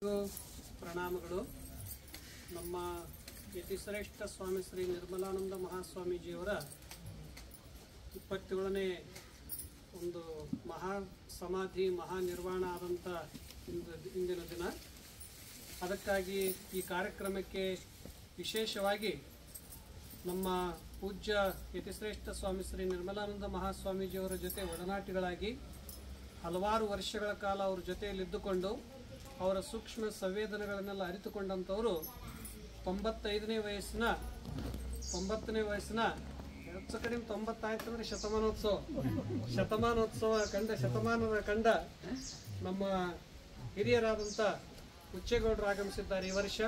ಪ್ರಣಾಮಗಳು. ನಮ್ಮ ಯತಿಶ್ರೇಷ್ಠ ಸ್ವಾಮಿ ಶ್ರೀ ನಿರ್ಮಲಾನಂದ ಮಹಾಸ್ವಾಮೀಜಿಯವರ 27ನೇ ಒಂದು ಮಹಾ ಸಮಾಧಿ ಮಹಾನಿರ್ವಾಣ ಆದಂಥ ಇಂದಿನ ದಿನ. ಅದಕ್ಕಾಗಿ ಈ ಕಾರ್ಯಕ್ರಮಕ್ಕೆ ವಿಶೇಷವಾಗಿ ನಮ್ಮ ಪೂಜ್ಯ ಯತಿಶ್ರೇಷ್ಠ ಸ್ವಾಮಿ ಶ್ರೀ ನಿರ್ಮಲಾನಂದ ಮಹಾಸ್ವಾಮೀಜಿಯವರ ಜೊತೆ ಒಡನಾಟಿಗಳಾಗಿ ಹಲವಾರು ವರ್ಷಗಳ ಕಾಲ ಅವ್ರ ಜೊತೆಯಲ್ಲಿದ್ದುಕೊಂಡು ಅವರ ಸೂಕ್ಷ್ಮ ಸಂವೇದನೆಗಳನ್ನೆಲ್ಲ ಅರಿತುಕೊಂಡಂಥವರು 90ನೇ ವಯಸ್ಸಿನ ಹೆಚ್ಚು ಕಡಿಮೆ 90 ಆಯ್ತು ಅಂದರೆ ಶತಮಾನದ ಕಂಡ ನಮ್ಮ ಹಿರಿಯರಾದಂಥ ಹುಚ್ಚೇಗೌಡರು ಆಗಮಿಸಿದ್ದಾರೆ ಈ ವರ್ಷ.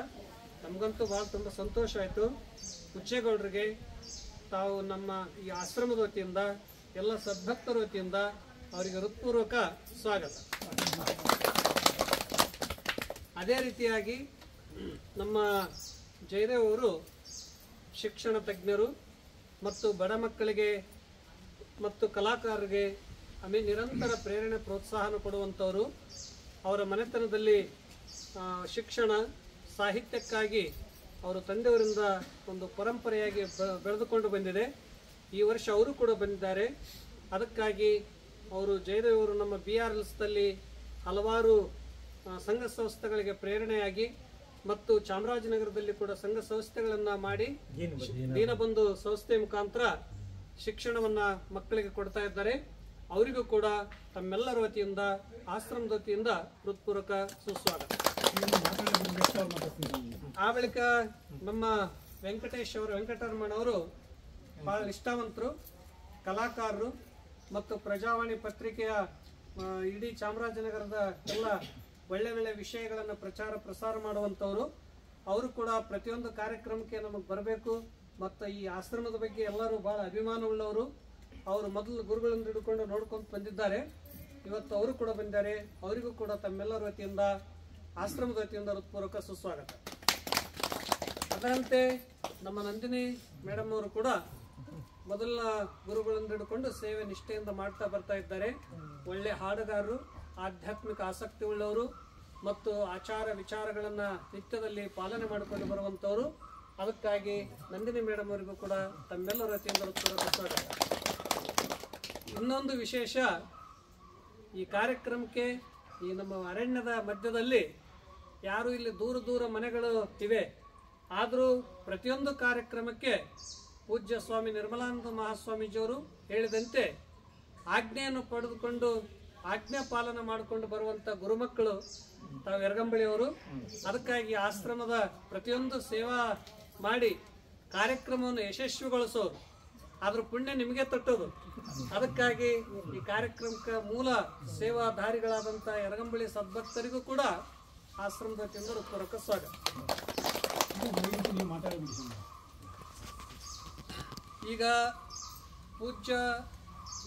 ನಮಗಂತೂ ಭಾಳ ತುಂಬ ಸಂತೋಷ ಆಯಿತು. ಹುಚ್ಚೇಗೌಡರಿಗೆ ತಾವು ನಮ್ಮ ಈ ಆಶ್ರಮದ ವತಿಯಿಂದ ಎಲ್ಲ ಸದ್ಭಕ್ತರ ವತಿಯಿಂದ ಅವರಿಗೆ ಹೃತ್ಪೂರ್ವಕ ಸ್ವಾಗತ. ಅದೇ ರೀತಿಯಾಗಿ ನಮ್ಮ ಜಯದೇವ್ ಅವರು ಶಿಕ್ಷಣ ತಜ್ಞರು ಮತ್ತು ಬಡ ಮಕ್ಕಳಿಗೆ ಮತ್ತು ಕಲಾಕಾರರಿಗೆ ನಿರಂತರ ಪ್ರೇರಣೆ ಪ್ರೋತ್ಸಾಹನ ಕೊಡುವಂಥವರು. ಅವರ ಮನೆತನದಲ್ಲಿ ಶಿಕ್ಷಣ ಸಾಹಿತ್ಯಕ್ಕಾಗಿ ಅವರು ತಂದೆಯವರಿಂದ ಒಂದು ಪರಂಪರೆಯಾಗಿ ಬೆಳೆದುಕೊಂಡು ಬಂದಿದೆ. ಈ ವರ್ಷ ಅವರು ಕೂಡ ಬಂದಿದ್ದಾರೆ. ಅದಕ್ಕಾಗಿ ಅವರು ಜಯದೇವ್ ಅವರು ನಮ್ಮ BRLSದಲ್ಲಿ ಹಲವಾರು ಸಂಘ ಸಂಸ್ಥೆಗಳಿಗೆ ಪ್ರೇರಣೆಯಾಗಿ ಮತ್ತು ಚಾಮರಾಜನಗರದಲ್ಲಿ ಕೂಡ ಸಂಘ ಸಂಸ್ಥೆಗಳನ್ನು ಮಾಡಿ ದೀನಬಂಧು ಸಂಸ್ಥೆ ಮುಖಾಂತರ ಶಿಕ್ಷಣವನ್ನು ಮಕ್ಕಳಿಗೆ ಕೊಡ್ತಾ ಇದ್ದಾರೆ. ಅವರಿಗೂ ಕೂಡ ತಮ್ಮೆಲ್ಲರ ವತಿಯಿಂದ ಆಶ್ರಮದ ವತಿಯಿಂದ ಹೃತ್ಪೂರ್ವಕ ಸುಸ್ವಾಗತ. ಆ ಬಳಿಕ ನಮ್ಮ ವೆಂಕಟರಮಣ ಅವರು ಬಹಳ ನಿಷ್ಠಾವಂತರು, ಕಲಾಕಾರರು ಮತ್ತು ಪ್ರಜಾವಾಣಿ ಪತ್ರಿಕೆಯ ಇಡೀ ಚಾಮರಾಜನಗರದ ಎಲ್ಲ ಒಳ್ಳೆ ವಿಷಯಗಳನ್ನು ಪ್ರಸಾರ ಮಾಡುವಂಥವ್ರು. ಅವರು ಕೂಡ ಪ್ರತಿಯೊಂದು ಕಾರ್ಯಕ್ರಮಕ್ಕೆ ನಮಗೆ ಬರಬೇಕು ಮತ್ತು ಈ ಆಶ್ರಮದ ಬಗ್ಗೆ ಎಲ್ಲರೂ ಭಾಳ ಅಭಿಮಾನವುಳ್ಳವರು. ಅವರು ಮೊದಲು ಗುರುಗಳನ್ನು ಹಿಡ್ಕೊಂಡು ನೋಡ್ಕೊಂಡು ಬಂದಿದ್ದಾರೆ. ಇವತ್ತು ಅವರು ಕೂಡ ಬಂದಿದ್ದಾರೆ. ಅವರಿಗೂ ಕೂಡ ತಮ್ಮೆಲ್ಲರ ವತಿಯಿಂದ ಆಶ್ರಮದ ವತಿಯಿಂದ ಹೃತ್ಪೂರ್ವಕ ಸುಸ್ವಾಗತ. ಅದರಂತೆ ನಮ್ಮ ನಂದಿನಿ ಮೇಡಮ್ ಅವರು ಕೂಡ ಮೊದಲ ಗುರುಗಳನ್ನು ಹಿಡ್ಕೊಂಡು ಸೇವೆ ನಿಷ್ಠೆಯಿಂದ ಮಾಡ್ತಾ ಬರ್ತಾ ಇದ್ದಾರೆ. ಒಳ್ಳೆ ಹಾಡುಗಾರರು, ಆಧ್ಯಾತ್ಮಿಕ ಆಸಕ್ತಿ ಉಳ್ಳವರು ಮತ್ತು ಆಚಾರ ವಿಚಾರಗಳನ್ನು ನಿತ್ಯದಲ್ಲಿ ಪಾಲನೆ ಮಾಡಿಕೊಂಡು ಬರುವಂಥವರು. ಅದಕ್ಕಾಗಿ ನಂದಿನಿ ಮೇಡಮ್ ಅವರಿಗೂ ಕೂಡ ತಮ್ಮೆಲ್ಲರ ವತಿಯಿಂದ ಸ್ವಾಗತ. ಇನ್ನೊಂದು ವಿಶೇಷ, ಈ ಕಾರ್ಯಕ್ರಮಕ್ಕೆ ಈ ನಮ್ಮ ಅರಣ್ಯದ ಮಧ್ಯದಲ್ಲಿ ಯಾರು ಇಲ್ಲಿ ದೂರ ಮನೆಗಳು ಇವೆ, ಆದರೂ ಪ್ರತಿಯೊಂದು ಕಾರ್ಯಕ್ರಮಕ್ಕೆ ಪೂಜ್ಯ ಸ್ವಾಮಿ ನಿರ್ಮಲಾನಂದ ಮಹಾಸ್ವಾಮೀಜಿಯವರು ಹೇಳಿದಂತೆ ಆಜ್ಞೆಯನ್ನು ಪಡೆದುಕೊಂಡು ಆಜ್ಞೆ ಪಾಲನೆ ಮಾಡಿಕೊಂಡು ಬರುವಂಥ ಗುರುಮಕ್ಕಳು ತಾವು ಯರಗಂಬಳಿಯವರು. ಅದಕ್ಕಾಗಿ ಆಶ್ರಮದ ಪ್ರತಿಯೊಂದು ಸೇವಾ ಮಾಡಿ ಕಾರ್ಯಕ್ರಮವನ್ನು ಯಶಸ್ವಿಗೊಳಿಸೋರು. ಅದ್ರ ಪುಣ್ಯ ನಿಮಗೆ ತಟ್ಟೋದು. ಅದಕ್ಕಾಗಿ ಈ ಕಾರ್ಯಕ್ರಮಕ್ಕೆ ಮೂಲ ಸೇವಾಧಾರಿಗಳಾದಂಥ ಯರಗಂಬಳಿ ಸದ್ಭಕ್ತರಿಗೂ ಕೂಡ ಆಶ್ರಮದ ವತಿಯಿಂದ ಹೃತ್ಪೂರ್ವಕ ಸ್ವಾಗತ. ಈಗ ಪೂಜ್ಯ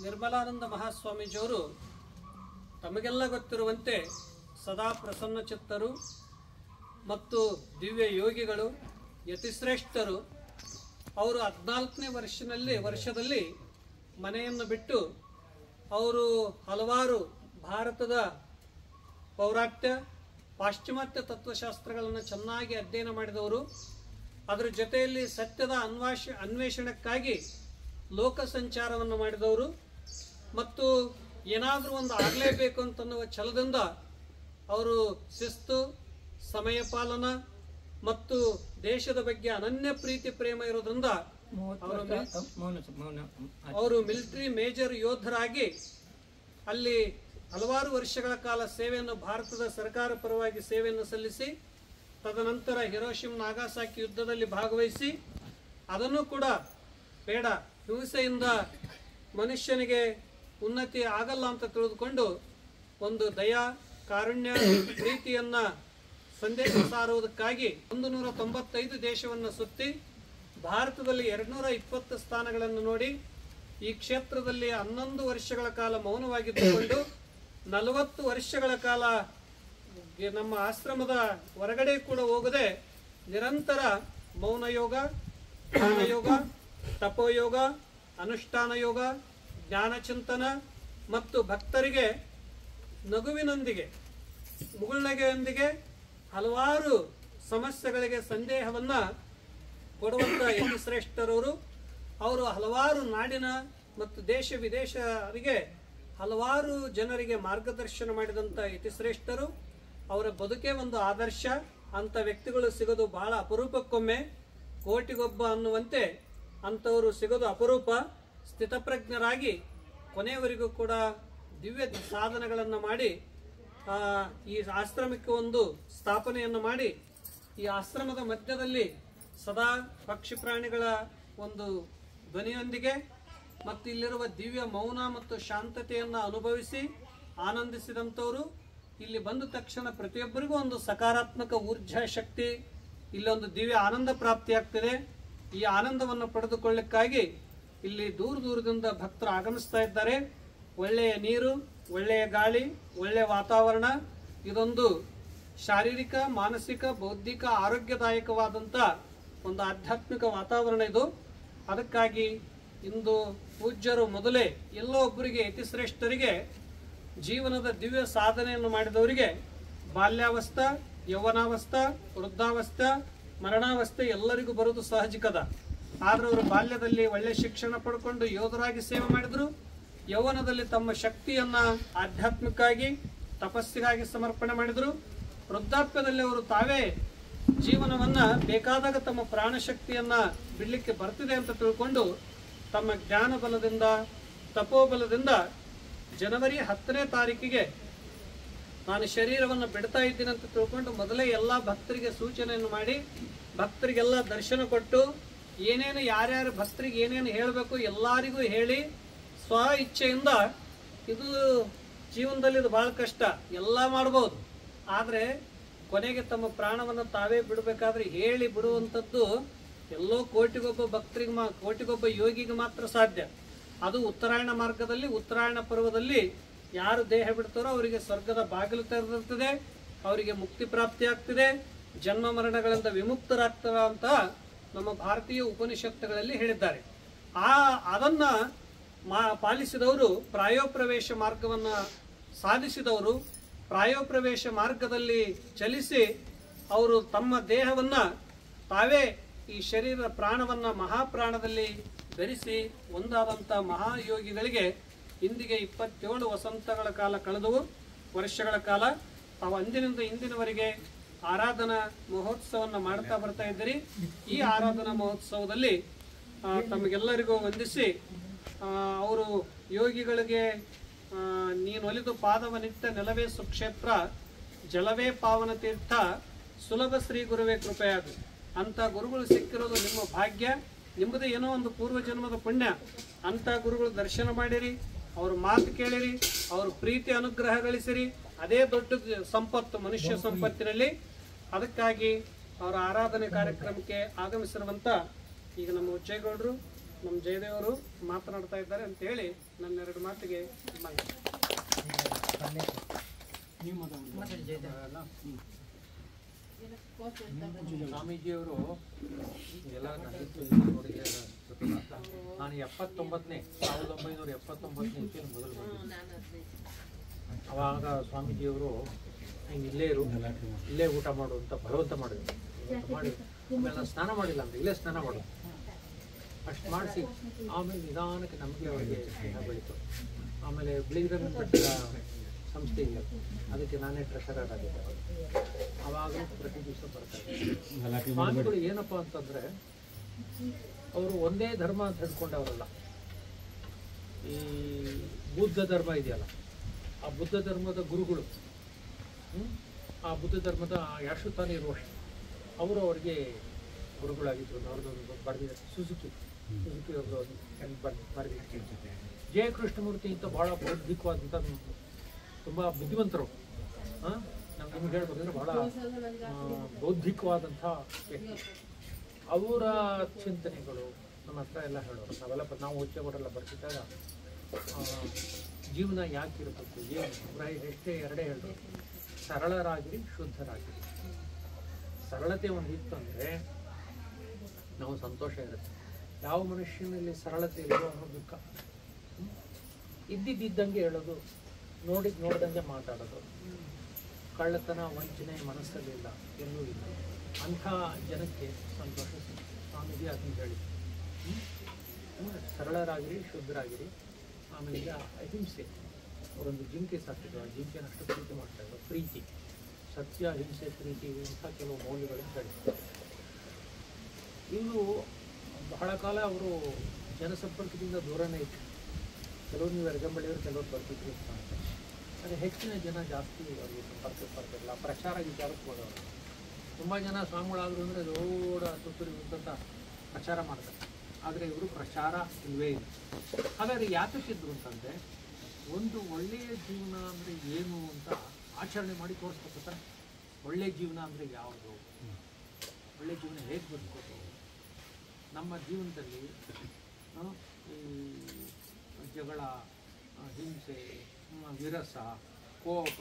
ನಿರ್ಮಲಾನಂದ ಮಹಾಸ್ವಾಮೀಜಿಯವರು ತಮಗೆಲ್ಲ ಗೊತ್ತಿರುವಂತೆ ಸದಾ ಪ್ರಸನ್ನ ಚಿತ್ತರು ಮತ್ತು ದಿವ್ಯ ಯೋಗಿಗಳು, ಯತಿಶ್ರೇಷ್ಠರು. ಅವರು 14ನೇ ವರ್ಷದಲ್ಲಿ ಮನೆಯನ್ನು ಬಿಟ್ಟು ಅವರು ಹಲವಾರು ಭಾರತದ ಪೌರಾತ್ಯ ಪಾಶ್ಚಿಮಾತ್ಯ ತತ್ವಶಾಸ್ತ್ರಗಳನ್ನು ಚೆನ್ನಾಗಿ ಅಧ್ಯಯನ ಮಾಡಿದವರು. ಅದರ ಜೊತೆಯಲ್ಲಿ ಸತ್ಯದ ಅನ್ವೇಷಣೆಕ್ಕಾಗಿ ಲೋಕ ಸಂಚಾರವನ್ನು ಮಾಡಿದವರು ಮತ್ತು ಏನಾದರೂ ಒಂದು ಆಗಲೇಬೇಕು ಅಂತನ್ನುವ ಛಲದಿಂದ ಅವರು ಶಿಸ್ತು, ಸಮಯ ಪಾಲನ ಮತ್ತು ದೇಶದ ಬಗ್ಗೆ ಅನನ್ಯ ಪ್ರೀತಿ ಪ್ರೇಮ ಇರೋದ್ರಿಂದ ಅವರು ಮಿಲಿಟರಿ ಮೇಜರ್ ಯೋಧರಾಗಿ ಅಲ್ಲಿ ಹಲವಾರು ವರ್ಷಗಳ ಕಾಲ ಸೇವೆಯನ್ನು ಭಾರತದ ಸರ್ಕಾರ ಪರವಾಗಿ ಸೇವೆಯನ್ನು ಸಲ್ಲಿಸಿ ತದನಂತರ ಹಿರೋಶಿಮಾ ನಾಗಾಸಾಕಿ ಯುದ್ಧದಲ್ಲಿ ಭಾಗವಹಿಸಿ ಅದನ್ನು ಕೂಡ ಬೇಡ, ಹಿಂಸೆಯಿಂದ ಮನುಷ್ಯನಿಗೆ ಉನ್ನತಿ ಆಗಲ್ಲ ಅಂತ ತಿಳಿದುಕೊಂಡು ಒಂದು ದಯಾ, ಕಾರುಣ್ಯ, ಪ್ರೀತಿಯನ್ನ ಸಂದೇಶ ಸಾರುವುದಕ್ಕಾಗಿ 195 ದೇಶವನ್ನು ಸುತ್ತಿ ಭಾರತದಲ್ಲಿ 220 ಸ್ಥಾನಗಳನ್ನು ನೋಡಿ ಈ ಕ್ಷೇತ್ರದಲ್ಲಿ 11 ವರ್ಷಗಳ ಕಾಲ ಮೌನವಾಗಿದ್ದುಕೊಂಡು 40 ವರ್ಷಗಳ ಕಾಲ ನಮ್ಮ ಆಶ್ರಮದ ಹೊರಗಡೆ ಕೂಡ ಹೋಗದೆ ನಿರಂತರ ಮೌನ ಯೋಗ, ಧ್ಯಾನ ಯೋಗ, ತಪೋಯೋಗ, ಅನುಷ್ಠಾನ ಯೋಗ, ಜ್ಞಾನ ಚಿಂತನ ಮತ್ತು ಭಕ್ತರಿಗೆ ನಗುವಿನೊಂದಿಗೆ ಮುಗುಳ್ನಗೆಯೊಂದಿಗೆ ಹಲವಾರು ಸಮಸ್ಯೆಗಳಿಗೆ ಸಂದೇಹವನ್ನ ಕೊಡುವಂತ ಯತಿಶ್ರೇಷ್ಠರವರು. ಅವರು ಹಲವಾರು ನಾಡಿನ ಮತ್ತು ದೇಶ ವಿದೇಶರಿಗೆ ಹಲವಾರು ಜನರಿಗೆ ಮಾರ್ಗದರ್ಶನ ಮಾಡಿದಂಥ ಯತಿಶ್ರೇಷ್ಠರು. ಅವರ ಬದುಕೇ ಒಂದು ಆದರ್ಶ. ಅಂಥ ವ್ಯಕ್ತಿಗಳು ಸಿಗೋದು ಬಹಳ ಅಪರೂಪಕ್ಕೊಮ್ಮೆ, ಕೋಟಿಗೊಬ್ಬ ಅನ್ನುವಂತೆ ಅಂಥವರು ಸಿಗೋದು ಅಪರೂಪ. ಸ್ಥಿತಪ್ರಜ್ಞರಾಗಿ ಕೊನೆಯವರೆಗೂ ಕೂಡ ದಿವ್ಯ ಸಾಧನೆಗಳನ್ನು ಮಾಡಿ ಈ ಆಶ್ರಮಕ್ಕೆ ಒಂದು ಸ್ಥಾಪನೆಯನ್ನು ಮಾಡಿ, ಈ ಆಶ್ರಮದ ಮಧ್ಯದಲ್ಲಿ ಸದಾ ಪಕ್ಷಿ ಪ್ರಾಣಿಗಳ ಒಂದು ಧ್ವನಿಯೊಂದಿಗೆ ಮತ್ತು ಇಲ್ಲಿರುವ ದಿವ್ಯ ಮೌನ ಮತ್ತು ಶಾಂತತೆಯನ್ನು ಅನುಭವಿಸಿ ಆನಂದಿಸಿದಂಥವರು. ಇಲ್ಲಿ ಬಂದ ತಕ್ಷಣ ಪ್ರತಿಯೊಬ್ಬರಿಗೂ ಒಂದು ಸಕಾರಾತ್ಮಕ ಊರ್ಜಾ ಶಕ್ತಿ, ಇಲ್ಲೊಂದು ದಿವ್ಯ ಆನಂದ ಪ್ರಾಪ್ತಿಯಾಗ್ತದೆ. ಈ ಆನಂದವನ್ನು ಪಡೆದುಕೊಳ್ಳಕ್ಕಾಗಿ ಇಲ್ಲಿ ದೂರ ದೂರದಿಂದ ಭಕ್ತರು ಆಗಮಿಸ್ತಾ ಇದ್ದಾರೆ. ಒಳ್ಳೆಯ ನೀರು, ಒಳ್ಳೆಯ ಗಾಳಿ, ಒಳ್ಳೆಯ ವಾತಾವರಣ, ಇದೊಂದು ಶಾರೀರಿಕ, ಮಾನಸಿಕ, ಬೌದ್ಧಿಕ, ಆರೋಗ್ಯದಾಯಕವಾದಂಥ ಒಂದು ಆಧ್ಯಾತ್ಮಿಕ ವಾತಾವರಣ ಇದು. ಅದಕ್ಕಾಗಿ ಇಂದು ಪೂಜ್ಯರು ಮೊದಲೇ ಎಲ್ಲೋ ಒಬ್ಬರಿಗೆ ಯತಿಶ್ರೇಷ್ಠರಿಗೆ ಜೀವನದ ದಿವ್ಯ ಸಾಧನೆಯನ್ನು ಮಾಡಿದವರಿಗೆ ಬಾಲ್ಯಾವಸ್ಥೆ, ಯೌವನಾವಸ್ಥೆ, ವೃದ್ಧಾವಸ್ಥೆ, ಮರಣಾವಸ್ಥೆ ಎಲ್ಲರಿಗೂ ಬರೋದು ಸಹಜಿಕದ. ಆದ್ರೆ ಅವರು ಬಾಲ್ಯದಲ್ಲಿ ಒಳ್ಳೆ ಶಿಕ್ಷಣ ಪಡ್ಕೊಂಡು ಯೋಧರಾಗಿ ಸೇವೆ ಮಾಡಿದ್ರು. ಯೌವನದಲ್ಲಿ ತಮ್ಮ ಶಕ್ತಿಯನ್ನ ಆಧ್ಯಾತ್ಮಿಕವಾಗಿ ತಪಸ್ಸಿಗಾಗಿ ಸಮರ್ಪಣೆ ಮಾಡಿದ್ರು. ವೃದ್ಧಾಪ್ಯದಲ್ಲಿ ಅವರು ತಾವೇ ಜೀವನವನ್ನ ಬೇಕಾದಾಗ ತಮ್ಮ ಪ್ರಾಣಶಕ್ತಿಯನ್ನ ಬಿಡ್ಲಿಕ್ಕೆ ಬರ್ತಿದೆ ಅಂತ ತಿಳ್ಕೊಂಡು ತಮ್ಮ ಜ್ಞಾನ ಬಲದಿಂದ, ತಪೋಬಲದಿಂದ ಜನವರಿ 10ನೇ ತಾರೀಕಿಗೆ ನಾನು ಶರೀರವನ್ನು ಬಿಡ್ತಾ ಇದ್ದೀನಿ ಅಂತ ತಿಳ್ಕೊಂಡು ಮೊದಲೇ ಎಲ್ಲ ಭಕ್ತರಿಗೆ ಸೂಚನೆಯನ್ನು ಮಾಡಿ, ಭಕ್ತರಿಗೆಲ್ಲ ದರ್ಶನ ಕೊಟ್ಟು, ಏನೇನು ಯಾರ್ಯಾರು ಭಕ್ತರಿಗೆ ಏನೇನು ಹೇಳಬೇಕು ಎಲ್ಲರಿಗೂ ಹೇಳಿ, ಸ್ವ ಇಚ್ಛೆಯಿಂದ, ಇದು ಜೀವನದಲ್ಲಿ ಇದು ಬಹಳ ಕಷ್ಟ, ಎಲ್ಲ ಮಾಡ್ಬೋದು, ಆದರೆ ಕೊನೆಗೆ ತಮ್ಮ ಪ್ರಾಣವನ್ನು ತಾವೇ ಬಿಡಬೇಕಾದ್ರೆ ಹೇಳಿ ಬಿಡುವಂಥದ್ದು ಎಲ್ಲೋ ಕೋಟಿಗೊಬ್ಬ ಭಕ್ತರಿಗೆ ಕೋಟಿಗೊಬ್ಬ ಯೋಗಿಗೆ ಮಾತ್ರ ಸಾಧ್ಯ. ಅದು ಉತ್ತರಾಯಣ ಮಾರ್ಗದಲ್ಲಿ, ಉತ್ತರಾಯಣ ಪರ್ವದಲ್ಲಿ ಯಾರು ದೇಹ ಬಿಡ್ತಾರೋ ಅವರಿಗೆ ಸ್ವರ್ಗದ ಬಾಗಿಲು ತೆರೆದಿರ್ತದೆ, ಅವರಿಗೆ ಮುಕ್ತಿ ಪ್ರಾಪ್ತಿ ಆಗ್ತಿದೆ, ಜನ್ಮ ಮರಣಗಳಿಂದ ವಿಮುಕ್ತರಾಗ್ತವೆ ಅಂತ ನಮ್ಮ ಭಾರತೀಯ ಉಪನಿಷತ್ತುಗಳಲ್ಲಿ ಹೇಳಿದ್ದಾರೆ. ಅದನ್ನ ಪಾಲಿಸಿದವರು, ಪ್ರಾಯೋಪ್ರವೇಶ ಮಾರ್ಗವನ್ನು ಸಾಧಿಸಿದವರು, ಪ್ರಾಯೋಪ್ರವೇಶ ಮಾರ್ಗದಲ್ಲಿ ಚಲಿಸಿ ಅವರು ತಮ್ಮ ದೇಹವನ್ನ ತಾವೇ ಈ ಶರೀರ ಪ್ರಾಣವನ್ನ ಮಹಾಪ್ರಾಣದಲ್ಲಿ ಧರಿಸಿ ಒಂದಾದಂಥ ಮಹಾಯೋಗಿಗಳಿಗೆ ಇಂದಿಗೆ 27 ವಸಂತಗಳ ಕಾಲ ಕಳೆದವು, ವರ್ಷಗಳ ಕಾಲ. ತಾವು ಅಂದಿನಿಂದ ಇಂದಿನವರೆಗೆ ಆರಾಧನಾ ಮಹೋತ್ಸವವನ್ನು ಮಾಡ್ತಾ ಬರ್ತಾ ಇದ್ದೀರಿ. ಈ ಆರಾಧನಾ ಮಹೋತ್ಸವದಲ್ಲಿ ತಮಗೆಲ್ಲರಿಗೂ ವಂದಿಸಿ, ಅವರು ಯೋಗಿಗಳಿಗೆ ನೀನು ಒಲಿದು ಪಾದವನಿತ್ತ ನೆಲವೇ ಸುಕ್ಷೇತ್ರ, ಜಲವೇ ಪಾವನ ತೀರ್ಥ, ಸುಲಭ ಶ್ರೀ ಗುರುವೇ ಕೃಪೆಯಾಗು ಅಂತ ಗುರುಗಳು ಸಿಕ್ಕಿರೋದು ನಿಮ್ಮ ಭಾಗ್ಯ, ನಿಮ್ಮದೇ ಏನೋ ಒಂದು ಪೂರ್ವ ಜನ್ಮದ ಪುಣ್ಯ. ಅಂತ ಗುರುಗಳು ದರ್ಶನ ಮಾಡಿರಿ, ಅವ್ರ ಮಾತು ಕೇಳಿರಿ, ಅವ್ರ ಪ್ರೀತಿ ಅನುಗ್ರಹ ಗಳಿಸಿರಿ, ಅದೇ ದೊಡ್ಡ ಸಂಪತ್ತು ಮನುಷ್ಯ ಸಂಪತ್ತಿನಲ್ಲಿ. ಅದಕ್ಕಾಗಿ ಅವರ ಆರಾಧನೆ ಕಾರ್ಯಕ್ರಮಕ್ಕೆ ಆಗಮಿಸಿರುವಂತ ಈಗ ನಮ್ಮ ಉಚ್ಚೇಗೌಡರು, ನಮ್ಮ ಜಯದೇವರು ಮಾತನಾಡ್ತಾ ಇದ್ದಾರೆ ಅಂತ ಹೇಳಿ ನನ್ನೆರಡು ಮಾತಿಗೆ ಸ್ವಾಮೀಜಿಯವರು ಎಲ್ಲ ನೋಡಿದ್ದಾರೆ. ನಾನು 1979ನೇ ಇಸ್ವಿಯಲ್ಲಿ ಮೊದಲು ಬಂದಿದ್ದೆ. ಅವಾಗ ಸ್ವಾಮೀಜಿಯವರು ಇಲ್ಲೇ ಇರು, ಇಲ್ಲೇ ಊಟ ಮಾಡು ಅಂತ ಬಲವಂತ ಮಾಡಿದ್ರು. ಮಾಡಿ ಆಮೇಲೆ ನಾನು ಸ್ನಾನ ಮಾಡಿಲ್ಲ ಅಂದ್ರೆ ಇಲ್ಲೇ ಸ್ನಾನ ಮಾಡೋದು ಅಷ್ಟು ಮಾಡಿಸಿ ಆಮೇಲೆ ನಿಧಾನಕ್ಕೆ ನಮಗೆ ಅವರಿಗೆ ಸ್ನೇಹ ಬೆಳೀತು. ಆಮೇಲೆ ಬಿಳಿಗಿರಿ ಬೆಟ್ಟದ ಸಂಸ್ಥೆ ಇಲ್ಲ, ಅದಕ್ಕೆ ನಾನೇ ಟ್ರೆಷರರ್ ಆಗಿದ್ದೆ. ಅವಾಗಲೂ ಪ್ರತಿ ದಿವಸ ಬರ್ತಾರೆ ಸ್ವಾಮಿಗಳು. ಏನಪ್ಪ ಅಂತಂದರೆ ಅವರು ಒಂದೇ ಧರ್ಮ ಅಂತ ಹಿಡ್ಕೊಂಡವರಲ್ಲ. ಈ ಬುದ್ಧ ಧರ್ಮ ಇದೆಯಲ್ಲ, ಆ ಬುದ್ಧ ಧರ್ಮದ ಗುರುಗಳು, ಆ ಬುದ್ಧ ಧರ್ಮದ ಯಾಶುತಾನಿ ರೋಷ್ ಅವರು ಅವರಿಗೆ ಗುರುಗಳಾಗಿದ್ದರು. ಅವ್ರದ್ದೊಂದು ಬರೆದಿದ್ದಾರೆ, ಸುಜುಕಿ ಅವರು ಬರೆದಿದ್ದಾರೆ. ಜಯ ಕೃಷ್ಣಮೂರ್ತಿ ಅಂತ ಭಾಳ ಬೌದ್ಧಿಕವಾದಂಥ ತುಂಬ ಬುದ್ಧಿವಂತರು. ನಮ್ಗೆ ನಿಮ್ಗೆ ಹೇಳ್ಬೇಕಂದ್ರೆ ಭಾಳ ಬೌದ್ಧಿಕವಾದಂಥ ವ್ಯಕ್ತಿ. ಅವರ ಚಿಂತನೆಗಳು ನಮ್ಮ ಹತ್ರ ಎಲ್ಲ ಹೇಳೋರು. ನಾವೆಲ್ಲ ನಾವು ಉಚ್ಚೆಗಳೆಲ್ಲ ಬರ್ತಿದ್ದಾಗ ಜೀವನ ಯಾಕಿರಬೇಕು, ಏನು ಎರಡೇ ಹೇಳೋರು, ಸರಳರಾಗಿರಿ, ಶುದ್ಧರಾಗಿರಿ. ಸರಳತೆ ಒಂದು ಇತ್ತು ಅಂದರೆ ನಾವು ಸಂತೋಷ ಇರುತ್ತೆ. ಯಾವ ಮನುಷ್ಯನಲ್ಲಿ ಸರಳತೆ ಇಲ್ಲೋ ಅನ್ನೋ ದುಃಖ. ಇದ್ದಿದ್ದಂಗೆ ಹೇಳೋದು, ನೋಡ್ದಂಗೆ ಮಾತಾಡೋದು, ಕಳ್ಳತನ ವಂಚನೆ ಮನಸ್ಸಲ್ಲಿಲ್ಲ, ಎಲ್ಲೂ ಇಲ್ಲ. ಅಂಥ ಜನಕ್ಕೆ ಸಂತೋಷ ಸಿಗುತ್ತೆ. ಸ್ವಾಮೀಜಿ ಅದನ್ನು ಹೇಳಿ ಸರಳರಾಗಿರಿ, ಶುದ್ಧರಾಗಿರಿ. ಆಮೇಲೆ ಈಗ ಅಹಿಂಸೆ, ಅವರೊಂದು ಜಿಂಕೆ ಸಾಕಿದ್ರು, ಆ ಜಿಂಕೆನ ಅಷ್ಟು ಪ್ರೀತಿ ಮಾಡ್ತಾಯಿದ್ರು. ಪ್ರೀತಿ, ಸತ್ಯ, ಅಹಿಂಸೆ, ಪ್ರೀತಿ ಇಂಥ ಕೆಲವು ಮೌಲ್ಯಗಳನ್ನು ಹೇಳಿದ್ರು. ಇವರು ಬಹಳ ಕಾಲ ಅವರು ಜನಸಂಪರ್ಕದಿಂದ ದೂರನೇ ಇತ್ತು. ಕೆಲವರು ನೀವು ಎರಗಂಬಳ್ಳಿಯವರು, ಕೆಲವರು ಬರ್ತಿದ್ರು ಅಂತ. ಆದರೆ ಹೆಚ್ಚಿನ ಜನ ಜಾಸ್ತಿ ಅವರಿಗೆ ಸಂಪರ್ಕಕ್ಕೆ ಬರ್ತಿರಲಿಲ್ಲ. ಪ್ರಚಾರ ವಿಚಾರಕ್ಕೆ ಹೋದವರು ತುಂಬ ಜನ ಸ್ವಾಮಿಗಳಾದರು ಅಂದರೆ ದೊಡ್ಡ ತುತ್ತೂರಿ ಅಂತ ಪ್ರಚಾರ ಮಾಡ್ತಾರೆ. ಆದರೆ ಇವರು ಪ್ರಚಾರ ಇಲ್ಲವೇ ಇಲ್ಲ. ಹಾಗಾದರೆ ಯಾತಕ್ಕಿದ್ರು ಅಂತಂದರೆ, ಒಂದು ಒಳ್ಳೆಯ ಜೀವನ ಅಂದರೆ ಏನು ಅಂತ ಆಚರಣೆ ಮಾಡಿ ತೋರಿಸ್ಬೇಕು. ಒಳ್ಳೆಯ ಜೀವನ ಅಂದರೆ ಯಾವುದು, ಒಳ್ಳೆಯ ಜೀವನ ಹೇಗೆ ಬದುಕೋದು, ನಮ್ಮ ಜೀವನದಲ್ಲಿ ಈ ಜಗಳ, ಹಿಂಸೆ, ವಿರಸ, ಕೋಪ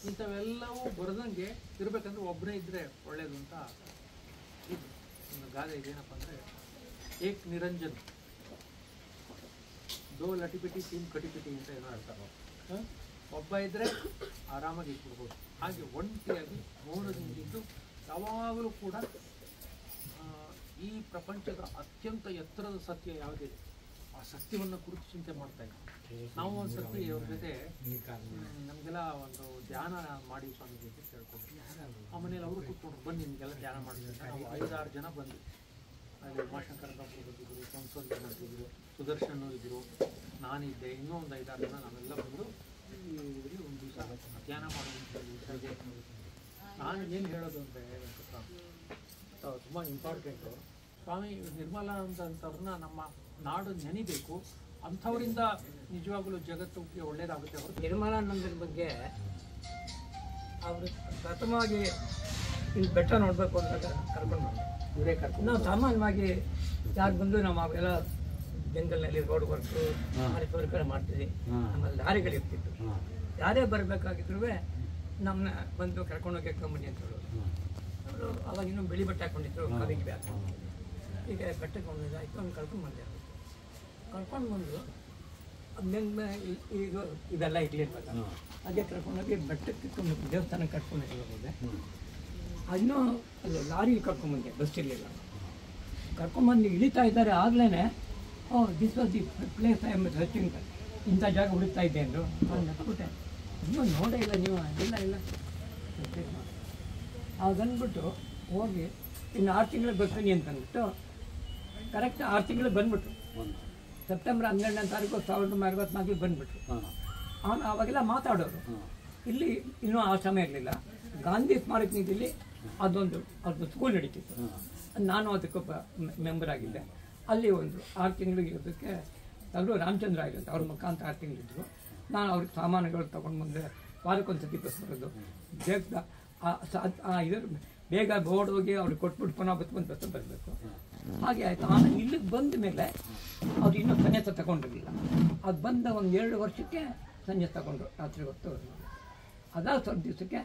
ಇಂಥವೆಲ್ಲವೂ ಬರದಂಗೆ ಇರಬೇಕಂದ್ರೆ ಒಬ್ಬನೇ ಇದ್ದರೆ ಒಳ್ಳೆಯದು ಅಂತ ಇದು ಒಂದು ಗಾದೆ ಇದೇನಪ್ಪ ಅಂದರೆ, ಏಕ್ ನಿರಂಜನ್ ದೋ ಲಟಿಪಿಟಿ ತೀನ್ ಕಟಿಪಿಟಿ ಅಂತ ಏನೋ ಹೇಳ್ತಾರೆ. ಒಬ್ಬ ಇದ್ದರೆ ಆರಾಮಾಗಿ ಇಟ್ಬಿಡ್ಬೋದು. ಹಾಗೆ ಒಂಟಿಯಾಗಿ ಮೌನದಿಂದಿದ್ದು ಯಾವಾಗಲೂ ಕೂಡ ಈ ಪ್ರಪಂಚದ ಅತ್ಯಂತ ಎತ್ತರದ ಸತ್ಯ ಯಾವುದಿದೆ ಆ ಸತ್ಯವನ್ನು ಕುರಿತು ಚಿಂತೆ ಮಾಡ್ತಾ ಇದ್ದೀವಿ. ನಾವು ಒಂದು ಸರ್ತಿ ಅವ್ರ ಜೊತೆ ನಮಗೆಲ್ಲ ಒಂದು ಧ್ಯಾನ ಮಾಡಿ ಸ್ವಾಮೀಜಿ ಅಂತ ಕೇಳ್ಕೊಂಡು ಆ ಮನೇಲಿ ಅವರು ಕೂತ್ಕೊಂಡ್ರು, ಬನ್ನಿ ನಿಮಗೆಲ್ಲ ಧ್ಯಾನ ಮಾಡಿದ್ರೆ. ನಾವು 5-6 ಜನ ಬಂದ್ವಿ. ಅಲ್ಲಿ ಉಮಾಶಂಕರ ಡಾಕ್ಟರ್ ಬಂದಿದ್ದರು, ಸಂಸೋದ್ ಬಂದಿದ್ದರು, ಸುದರ್ಶನ್ ಇದ್ದರು, ನಾನಿದ್ದೆ, ಇನ್ನೂ ಒಂದು 5-6 ಜನ ನಾವೆಲ್ಲ ಬಂದರು. ಇದರಲ್ಲಿ ಒಂದು ದಿವಸ ಧ್ಯಾನ ಮಾಡೋದು. ನಾನು ಏನು ಹೇಳೋದು ಅಂದರೆ ತುಂಬ ಇಂಪಾರ್ಟೆಂಟು. ಸ್ವಾಮಿ ನಿರ್ಮಲಾನಂದಂಥವ್ರನ್ನ ನಮ್ಮ ನಾಡು ನೆನಿಬೇಕು. ಅಂಥವರಿಂದ ನಿಜವಾಗಲೂ ಜಗತ್ತಿಗೆ ಒಳ್ಳೇದಾಗುತ್ತೆ. ಅವರು ನಿರ್ಮಲಾನಂದರ ಬಗ್ಗೆ ಅವರು ಪ್ರಥಮವಾಗಿ ಇಲ್ಲಿ ಬೆಟ್ಟ ನೋಡಬೇಕು ಅಂತ ಕರ್ಕೊಂಡು ಬಂದು ಇವರೇ ಕರ್ಕೊಂಡು ನಾವು ಸಾಮಾನ್ಯವಾಗಿ ಯಾರು ಬಂದು ನಾವು ಅವೆಲ್ಲ ಜಂಗಲ್ನಲ್ಲಿ ರೋಡ್ ವರ್ಕು ಪರಿಸರ ಮಾಡ್ತೀವಿ. ನಮ್ಮಲ್ಲಿ ದಾರಿಗಳಿರ್ತಿತ್ತು. ಯಾರೇ ಬರಬೇಕಾಗಿದ್ರು ನಮ್ಮನ್ನ ಬಂದು ಕರ್ಕೊಂಡೋಗಿ ಕಂಬನಿ ಅಂತ ಹೇಳೋರು. ಅವರು ಅವಾಗ ಇನ್ನೂ ಬಿಳಿ ಬಟ್ಟೆ ಹಾಕೊಂಡಿದ್ರು, ಕವಿಗೆ ಹಾಕೊಂಡು. ಈಗ ಬೆಟ್ಟಕ್ಕೆ ಬಂದಿದ್ದು ಆಯಿತು, ಅವ್ನು ಕರ್ಕೊಂಡು ಬಂದೆ. ಕರ್ಕೊಂಡು ಬಂದು ಈಗ ಇವೆಲ್ಲ ಇರಲಿರ್ಬೇಕು. ಅದೇ ಕರ್ಕೊಂಡೋಗಿ ಬೆಟ್ಟಕ್ಕೆ ದೇವಸ್ಥಾನಕ್ಕೆ ಕರ್ಕೊಂಡು ಹೋದೆ. ಅದನ್ನೂ ಅದು ಲಾರಿ ಕರ್ಕೊಂಡ್ಬಂದೆ, ಬಸ್ ಇರಲಿಲ್ಲ. ಕರ್ಕೊಂಡ್ಬಂದು ಇಳಿತಾ ಇದ್ದಾರೆ. ಆಗಲೇ this was the place I am searching, ಇಂಥ ಜಾಗ ಹುಡುಕ್ತಾ ಇದ್ದೆ ಅಂದರು. ನಾನು ನಕ್ಬಿಟ್ಟೆ, ಇನ್ನೂ ನೋಡೇ ಇಲ್ಲ ನೀವು. ಇಲ್ಲ ಆಗಂದ್ಬಿಟ್ಟು ಹೋಗಿ ಇನ್ನು 6 ತಿಂಗಳಿಗೆ ಬರ್ತೀನಿ ಅಂತಂದ್ಬಿಟ್ಟು ಕರೆಕ್ಟ್ 6 ತಿಂಗಳಿಗೆ ಬಂದ್ಬಿಟ್ರು. ಸೆಪ್ಟೆಂಬರ್ 12ನೇ ತಾರೀಕು 1964 ಬಂದ್ಬಿಟ್ರು. ಆವಾಗೆಲ್ಲ ಮಾತಾಡೋರು. ಇಲ್ಲಿ ಇನ್ನೂ ಆ ಸಮಯ ಇರಲಿಲ್ಲ. ಗಾಂಧಿ ಸ್ಮಾರಕ ನಿಧಿಯಲ್ಲಿ ಅದು ಸ್ಕೂಲ್ ನಡೀತಿತ್ತು. ನಾನು ಅದಕ್ಕೊಬ್ಬ ಮೆಂಬರ್ ಆಗಿದ್ದೆ. ಅಲ್ಲಿ ಒಂದು 6 ತಿಂಗಳಿಗೆ ಇರೋದಕ್ಕೆ ಎಲ್ಲರೂ ರಾಮಚಂದ್ರ ಆಗಿರುತ್ತೆ, ಅವ್ರ ಮುಖಾಂತರ 6 ತಿಂಗಳಿದ್ರು. ನಾನು ಅವ್ರಿಗೆ ಸಾಮಾನುಗಳು ತೊಗೊಂಡು ಮುಂದೆ ವಾರಕ್ಕೊಂದ್ಸತಿ ಬಸ್ ಬರೋದು. ಇದ್ರ ಬೇಗ ಬೋರ್ಡ್ ಹೋಗಿ ಅವ್ರಿಗೆ ಕೊಟ್ಬಿಟ್ಟು ಪುನಃ ಬಸ್ಕೊಂಡು ಬಸ್ ಬರಬೇಕು. ಹಾಗೆ ಆಯಿತು. ಆಮೇಲೆ ಇಲ್ಲಿಗೆ ಬಂದ ಮೇಲೆ ಅವ್ರು ಇನ್ನೂ ಸನ್ಯಾಸ ತಗೊಂಡಿರಲಿಲ್ಲ. ಅದು ಬಂದ ಒಂದು 2 ವರ್ಷಕ್ಕೆ ಸನ್ಯಾಸ ತಗೊಂಡ್ರು. ರಾತ್ರಿ ಹೊತ್ತು ಅದಾದ ಸ್ವಲ್ಪ ದಿವಸಕ್ಕೆ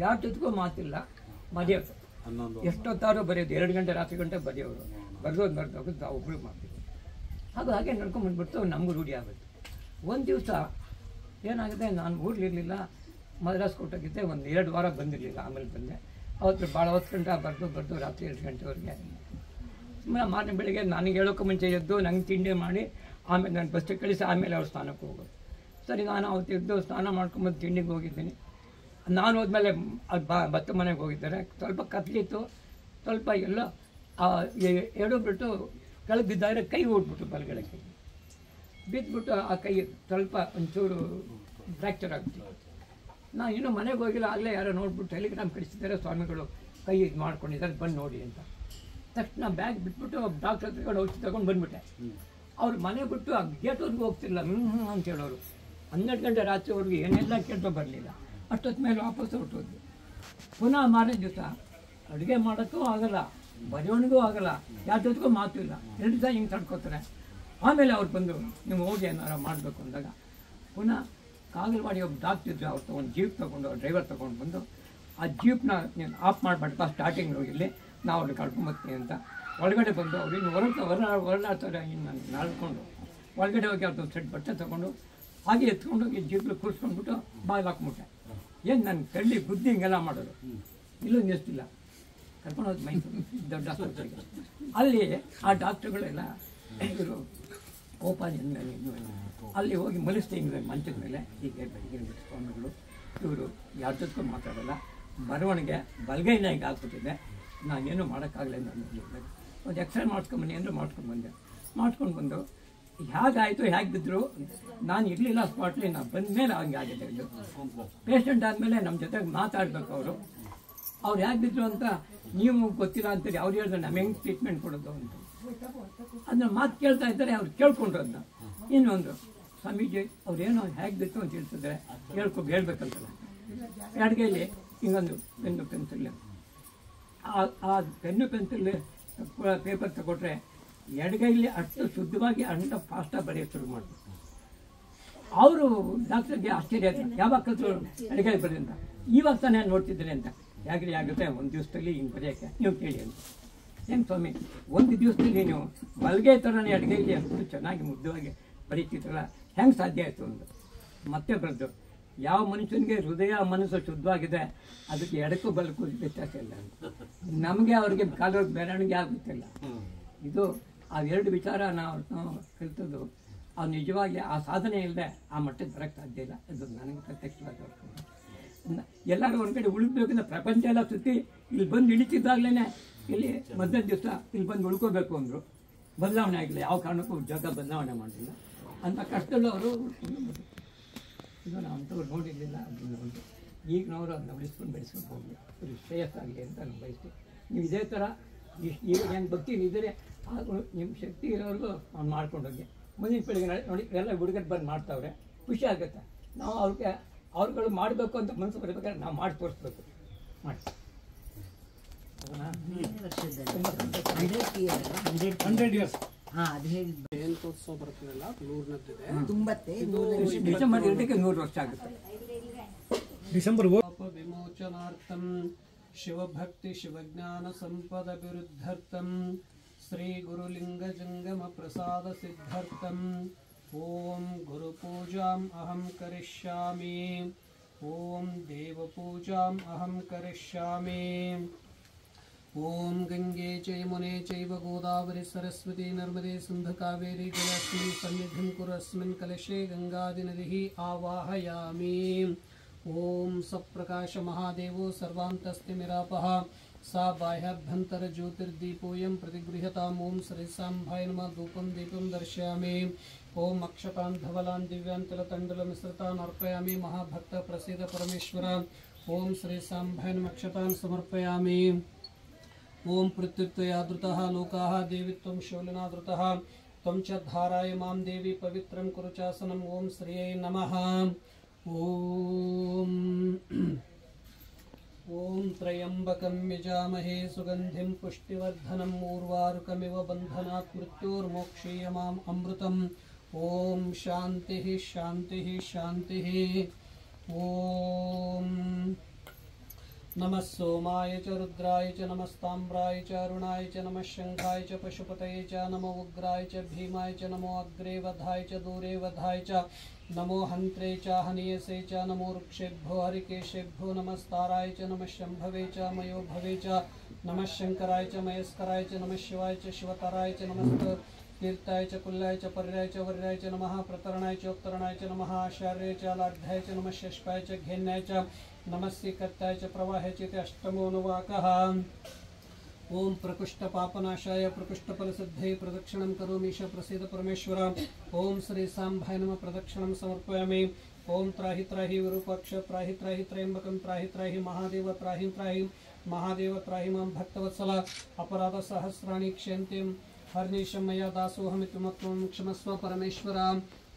ಯಾರ ಜೊತೆಗೂ ಮಾತಿಲ್ಲ, ಮರೆಯೋದು. ಎಷ್ಟೊತ್ತಾರು ಬರೆಯೋದು, 2 ಗಂಟೆ ರಾತ್ರಿ ಗಂಟೆ ಬರೆಯೋರು. ಬರೆದೋಗೋದು ನಾವು ಒಬ್ಬರು ಮಾಡ್ತೀವಿ. ಹಾಗೆ ನಡ್ಕೊಂಡು ಬಂದ್ಬಿಟ್ಟು ನಮಗೂ ರೂಢಿ ಆಗೋದು. ಒಂದು ದಿವಸ ಏನಾಗಿದೆ, ನಾನು ಊರ್ಲಿರಲಿಲ್ಲ, ಮದ್ರಾಸ್ ಕೊಟ್ಟೋಗಿದ್ದೆ. ಒಂದು 2 ವಾರ ಬಂದಿರಲಿಲ್ಲ. ಆಮೇಲೆ ಬಂದೆ. ಅವತ್ತು ಭಾಳ ಹೊತ್ತು ಗಂಟೆ ಬರೆದು ರಾತ್ರಿ 2 ಗಂಟೆವರೆಗೆ. ಮಾರನೇ ಬೆಳಿಗ್ಗೆ ನನಗೆ ಹೇಳೋಕೆ ಮುಂಚೆ ಎದ್ದು ನಂಗೆ ತಿಂಡಿ ಮಾಡಿ ಆಮೇಲೆ ನಾನು ಬಸ್ಸಿಗೆ ಕಳಿಸಿ ಆಮೇಲೆ ಅವ್ರು ಸ್ನಾನಕ್ಕೆ ಹೋಗೋದು. ಸರಿ, ನಾನು ಅವತ್ತು ಎದ್ದು ಸ್ನಾನ ಮಾಡ್ಕೊಂಬಂದು ತಿಂಡಿಗೆ ಹೋಗಿದ್ದೀನಿ. ನಾನು ಹೋದ್ಮೇಲೆ ಅದು ಭತ್ತ ಮನೆಗೆ ಹೋಗಿದ್ದಾರೆ. ಸ್ವಲ್ಪ ಕತ್ಲಿತ್ತು, ಸ್ವಲ್ಪ ಎಲ್ಲ ಎಡಬಿಟ್ಟು ಕೆಳಗೆ ಬಿದ್ದಾಗ ಕೈ ಓಡ್ಬಿಟ್ಟು ಬಲಗಡೆ ಕೈ ಬಿದ್ದುಬಿಟ್ಟು ಆ ಕೈ ಸ್ವಲ್ಪ ಒಂಚೂರು ಫ್ರ್ಯಾಕ್ಚರ್ ಆಗ್ತಿತ್ತು. ನಾನು ಇನ್ನೂ ಮನೆಗೆ ಹೋಗಿಲ್ಲ. ಆಗಲೇ ಯಾರೋ ನೋಡ್ಬಿಟ್ಟು ಟೆಲಿಗ್ರಾಮ್ ಕಳಿಸಿದ್ದಾರೆ, ಸ್ವಾಮಿಗಳು ಕೈ ಇದು ಮಾಡ್ಕೊಂಡಿದ್ದಾರೆ, ಬಂದು ನೋಡಿ ಅಂತ. ತಕ್ಷಣ ಬ್ಯಾಗ್ ಬಿಟ್ಬಿಟ್ಟು ಡಾಕ್ಟರ್ ಹತ್ರ ಔಷಧಿ ತಗೊಂಡು ಬಂದುಬಿಟ್ಟೆ. ಅವ್ರು ಮನೆ ಬಿಟ್ಟು ಆ ಗೇಟ್ವರೆಗೂ ಹೋಗ್ತಿಲ್ಲ ಅಂತ ಹೇಳೋರು. 12 ಗಂಟೆ ರಾತ್ರಿವರೆಗೂ ಏನೆಲ್ಲ ಕೇಳ್ತಾ ಬರಲಿಲ್ಲ. ಅಷ್ಟೊತ್ತು ಮೇಲೆ ವಾಪಸ್ ಹೊರಟೋದ್ವಿ. ಪುನಃ ಮಾರನೇ ದಿವಸ ಅಡುಗೆ ಮಾಡೋಕ್ಕೂ ಆಗಲ್ಲ, ಬರೆಯೋಣಿಗೂ ಆಗಲ್ಲ, ಯಾರ ಜೊತೆಗೂ ಮಾತು ಇಲ್ಲ. 2 ದಿವಸ ಹಿಂಗೆ ತಡ್ಕೋತಾರೆ. ಆಮೇಲೆ ಅವ್ರು ಬಂದು ನೀವು ಹೋಗಿ ಏನಾರು ಮಾಡಬೇಕು ಅಂದಾಗ ಪುನಃ ಕಾಗಲವಾಡಿ ಒಬ್ಬ ಡಾಕ್ಟರ್ ಇದ್ದರು. ಅವ್ರು ಒಂದು ಜೀಪ್ ತೊಗೊಂಡು ಡ್ರೈವರ್ ತೊಗೊಂಡು ಬಂದು ಆ ಜೀಪ್ನ ನೀನು ಆಫ್ ಮಾಡಿಬಿಟ್ಟು ಸ್ಟಾರ್ಟಿಂಗ್ ಹೋಗಿಲ್ಲಿ ನಾವು ಅವ್ರಿಗೆ ಕರ್ಕೊಂಬರ್ತೀನಿ ಅಂತ ಒಳಗಡೆ ಬಂದು ಅವ್ರು ಇನ್ನು ಹೊರಡ್ತಾರೆ. ಇನ್ನು ನಡ್ಕೊಂಡು ಒಳಗಡೆ ಹೋಗಿ ಅವ್ರದ್ದು ಸೆಟ್ ಬಟ್ಟೆ ತೊಗೊಂಡು ಹಾಗೆ ಎತ್ಕೊಂಡೋಗಿ ಜೀಪ್ಲಿ ಕೂರಿಸ್ಕೊಂಡ್ಬಿಟ್ಟು ಬಾಗಿಲು ಹಾಕ್ಬಿಟ್ಟೆ. ಏನು ನನ್ನ ಕಳ್ಳಿ ಬುದ್ಧಿ ಹಿಂಗೆಲ್ಲ ಮಾಡೋದು ಇಲ್ಲೂ ನಿಲ್ಲಿಸ್ತಿಲ್ಲ ಕರ್ಕೊಂಡು ಹೋದ್ ಮೈಸೂರು ದೊಡ್ಡ ಆಸ್ಪತ್ರೆಗೆ. ಅಲ್ಲಿ ಆ ಡಾಕ್ಟ್ರುಗಳೆಲ್ಲ ಇವರು ಓಪಾದಿ ಅಲ್ಲಿ ಹೋಗಿ ಮಲಿಸ್ತಾ ಹಿಂಗೆ ಮಂಚದ ಮೇಲೆ ಹೀಗೆ ಬೆಳಗ್ಗೆ ಸ್ವಾಮಿಗಳು ಇವರು ಯಾರ ಜೊತೆಗೂ ಮಾತಾಡೋಲ್ಲ. ಬರವಣಿಗೆ ಬಲಗೈನ ಹಿಂಗೆ ಆಗ್ಬಿಟ್ಟಿದೆ, ನಾನೇನು ಮಾಡೋಕ್ಕಾಗಲ್ಲ ಅಂತ ಒಂದು ಎಕ್ಸ್ರೇ ಮಾಡ್ಸ್ಕೊಂಬನ್ನಿ ಅಂದರೆ ಮಾಡ್ಸ್ಕೊಂಡು ಬಂದು ಹೇಗಾಯಿತು ಹೇಗೆ ಬಿದ್ದರು ನಾನು ಇರಲಿಲ್ಲ ಸ್ಪಾಟ್ಲಿ, ನಾನು ಬಂದ ಮೇಲೆ ಹಂಗೆ ಆಗಿದೆ. ಇದು ಪೇಷಂಟ್ ಆದಮೇಲೆ ನಮ್ಮ ಜೊತೆಗೆ ಮಾತಾಡಬೇಕು ಅವ್ರು ಹೇಗೆ ಬಿದ್ದರು ಅಂತ ನೀವು ಗೊತ್ತಿಲ್ಲ ಅಂತೀರಿ. ಅವ್ರು ಹೇಳಿದ್ರೆ ನಮ್ಗೆ ಹೆಂಗೆ ಟ್ರೀಟ್ಮೆಂಟ್ ಕೊಡೋದು ಅಂತ ಅದನ್ನ ಮಾತು ಕೇಳ್ತಾ ಇದ್ದಾರೆ. ಅವ್ರು ಕೇಳ್ಕೊಂಡ್ರು ಅದನ್ನ. ಇನ್ನೊಂದು ಸ್ವಾಮೀಜಿ ಅವ್ರೇನೋ ಹೇಗೆ ಬಿತ್ತು ಅಂತ ಹೇಳ್ತಿದ್ರೆ ಹೇಳ್ಬೇಕಂತಲ್ಲ. ಎಡಗೈಲಿ ಹಿಂಗೊಂದು ಪೆನ್ನು ಪೆನ್ಸಿಲ್, ಆ ಪೆನ್ನು ಪೆನ್ಸಿಲ್ ಪೇಪರ್ ತಗೊಟ್ರೆ ಎಡಗೈಲಿ ಅಷ್ಟು ಶುದ್ಧವಾಗಿ ಅಂಟ ಫಾಸ್ಟಾಗಿ ಬರೆಯೋಕ್ಕೆ ಶುರು ಮಾಡಿದ್ರು. ಅವರು ಡಾಕ್ಟರ್ಗೆ ಆಶ್ಚರ್ಯ ಆಯ್ತು, ಯಾವಾಗ ಕಲ್ತು ಎಡಗೈ ಬರೀ ಅಂತ. ಇವಾಗ ತಾನೇ ನೋಡ್ತಿದ್ದೀನಿ ಅಂತ. ಹೇಗೆ ಆಗುತ್ತೆ ಒಂದು ದಿವಸದಲ್ಲಿ ಹಿಂಗೆ ಬರೆಯೋಕ್ಕೆ ನೀವು ಕೇಳಿ ಅಂತ. ಹೆಂಗೆ ಸ್ವಾಮಿ ಒಂದು ದಿವಸದಲ್ಲಿ ನೀವು ಬಲಗೈ ಥರನೇ ಎಡಗೈಲಿ ಅಷ್ಟು ಚೆನ್ನಾಗಿ ಮುದ್ದವಾಗಿ ಬರೀತಿದ್ರಲ್ಲ, ಹೆಂಗೆ ಸಾಧ್ಯ ಆಯಿತು ಅಂತ ಮತ್ತೆ ಬರೆದು. ಯಾವ ಮನುಷ್ಯನಿಗೆ ಹೃದಯ ಮನಸ್ಸು ಶುದ್ಧವಾಗಿದೆ ಅದಕ್ಕೆ ಎಡಕ್ಕೂ ಬಲಕ್ಕೂ ವ್ಯತ್ಯಾಸ ಇಲ್ಲ ಅಂತ. ನಮಗೆ ಅವ್ರಿಗೆ ಕಾಲ ಬೆರವಣಿಗೆ ಆಗುತ್ತಿಲ್ಲ. ಇದು ಅವೆರಡು ವಿಚಾರ ನಾವು ಕಲಿತದ್ದು. ಅವ್ರು ನಿಜವಾಗಿ ಆ ಸಾಧನೆ ಇಲ್ಲದೆ ಆ ಮಟ್ಟಕ್ಕೆ ಬರೋಕ್ಕೆ ಸಾಧ್ಯ ಇಲ್ಲ. ಅದು ನನಗೆ ಪ್ರತ್ಯಕ್ಷವಾಗಿ ಎಲ್ಲರೂ ಒಂದು ಕಡೆ ಉಳಿದ್ಬೇಕಂದ್ರೆ ಪ್ರಪಂಚ ಎಲ್ಲ ಸುತ್ತಿ ಇಲ್ಲಿ ಬಂದು ಇಳಿತಿದ್ದಾಗಲೇ ಇಲ್ಲಿ ಮಧ್ಯಾಹ್ನ ದಿವಸ ಇಲ್ಲಿ ಬಂದು ಉಳ್ಕೋಬೇಕು ಅಂದರು. ಬದಲಾವಣೆ ಆಗಿಲ್ಲ, ಯಾವ ಕಾರಣಕ್ಕೂ ಜಾಗ ಬದಲಾವಣೆ ಮಾಡಲಿಲ್ಲ. ಅಂಥ ಕಷ್ಟದಲ್ಲೂ ಅವರು ಇದು ನಾವು ಅಂಥವ್ರು ನೋಡಿರಲಿಲ್ಲ. ಅದನ್ನು ಒಂದು ಈಗಿನವರು ಅದನ್ನ ಉಳಿಸ್ಕೊಂಡು ಬೆಳೆಸ್ಕೊಂಡು ಹೋಗಲಿ, ಅದು ಶ್ರೇಯಸ್ಸಾಗಲಿ ಅಂತ ನಾನು ಬಯಸ್ತೀನಿ. ನೀವು ಇದೇ ಥರ ಈಗ ಹೆಂಗೆ ಭಕ್ತಿ ಇದ್ದರೆ ನಿಮ್ಮ ಶಕ್ತಿ ಇರೋರ್ಗೂ ಅವ್ನು ಮಾಡ್ಕೊಂಡು ಹೋಗಿ ಮುಂದಿನ ಪೀಳಿಗೆ ನೋಡಿ ಎಲ್ಲ ಹುಡುಗರು ಬಂದು ಮಾಡ್ತಾವ್ರೆ, ಖುಷಿ ಆಗುತ್ತೆ. ನಾವು ಅವ್ರುಗಳು ಮಾಡಬೇಕು ಅಂತ ಮನಸ್ಸು ಬರಬೇಕಾದ್ರೆ ನಾವು ಮಾಡಿ ತೋರಿಸ್ಬೇಕು. ಮಾಡಿ 100 years ಏನು ತೋರಿಸೋ ಬರ್ತದಲ್ಲ 100 ಡಿಸೆಂಬರ್ 2ಕ್ಕೆ 100 ವರ್ಷ ಆಗುತ್ತೆ. ಡಿಸೆಂಬರ್ ವಿಮೋಚನಾರ್ಥಂ ಶಿವಭಕ್ತಿ ಶಿವಜ್ಞಾನ ಸಂಪದ ವಿರುದ್ಧರ್ಥಂ ಶ್ರೀ ಗುರುಲಿಂಗ ಜಂಗಮ ಪ್ರಸಾದ ಸಿದ್ಧಾರ್ಥಂ ಓಂ ಗುರುಪೂಜಾಂ ಅಹಂ ಕರಿಷ್ಯಾಮಿ. ಓಂ ದೇವಪೂಜಾಂ ಅಹಂ ಕರಿಷ್ಯಾಮಿ. ಓಂ ಗಂಗೆ ಚ ಯಮುನೆ ಚೈವ ಗೋದಾವರಿ ಸರಸ್ವತಿ ನರ್ಮದೆ ಸಿಂಧು ಕಾವೇರಿ ಜಲಸ್ಮಿನ್ ಸನ್ನಿಧಿಂ ಕುರು ಅಸ್ಮಿನ್ ಕಲಶೆ ಗಂಗಾದಿ ನದಿಃ ಆವಾಹಯಾಮಿ. ಓಂ ಸಪ್ರಕಾಶ ಮಹಾದೇವೋ ಸರ್ವಾಂತಸ್ಥಿಮಿರಾಪಃ सा बाह्याभ्यंतर ज्योतिर्दीपोयं प्रतिगृह्यताम्. ओं श्रीसाम्भाय नमः. धूपं दीपं दर्शयामि. ओं अक्षतान् धवलान् दिव्यान् तिलतण्डुलमिश्रितान् अर्पयामि. महाभक्त प्रसीद परमेश्वर. ओं श्रीसाम्भाय नमः. अक्षतान् समर्पयामि. ओं पृथ्वीत्वयादृतः लोकाः देवी त्वं शूलिनादृतः त्वं च धाराय मां देवी पवित्रं कुरु चासनम्. ओं श्रियै नमः. ओं ओं त्र्यंबकं यजामहे सुगंधिं पुष्टिवर्धनम्. उर्वारुकमिव बन्धनात् मृत्योर्मोक्षीयमाम् अमृतम्. ओं शान्तिः शान्तिः शान्तिः. ओं नमः सोमाय च रुद्राय च नमस्ताम्राय च अरुणाय च नमः शंखाय च पशुपतये च नमो उग्राय च भीमाय च नमो अग्रे वधाय च दूरे वधाय च नमो हन्त्रे च हनीयसे च नमो वृक्षेभ्यो हरिकेशेभ्यो नमस्ताराय च नमः शंभवे च मयो भवे च नमः शंकराय च मयस्कराय च नमः शिवाय च शिवतराय च नमः तीर्थाय च कुल्याय च पर्याय च वर्याय च नमः प्रतरणाय च उत्तरणाय च नमः आचार्याय च लाढ्याय च नमः शष्पाय च घेन्याय च नमः सीकर्ताय च प्रवाहे च अष्टमोऽनुवाकः. ओं प्रकुष्ठपापनाशाय प्रकुष्ठफलसिद्धये प्रदक्षिणं करोमीश प्रसीद परमेश्वर. ओं श्री सांभाय नमः. प्रदक्षिणं समर्पयामि. ओं त्राहि त्राहि विरूपाक्ष त्राहि त्राहि त्र्यंबकं त्राहि त्राहि महादेव त्राहि त्राहि महादेव त्राहि मां भक्तवत्सल. अपराधसहस्राणि क्षयन्तिं हर्निशं मया दासोऽहमिति मत्वं क्षमस्व परमेश्वर.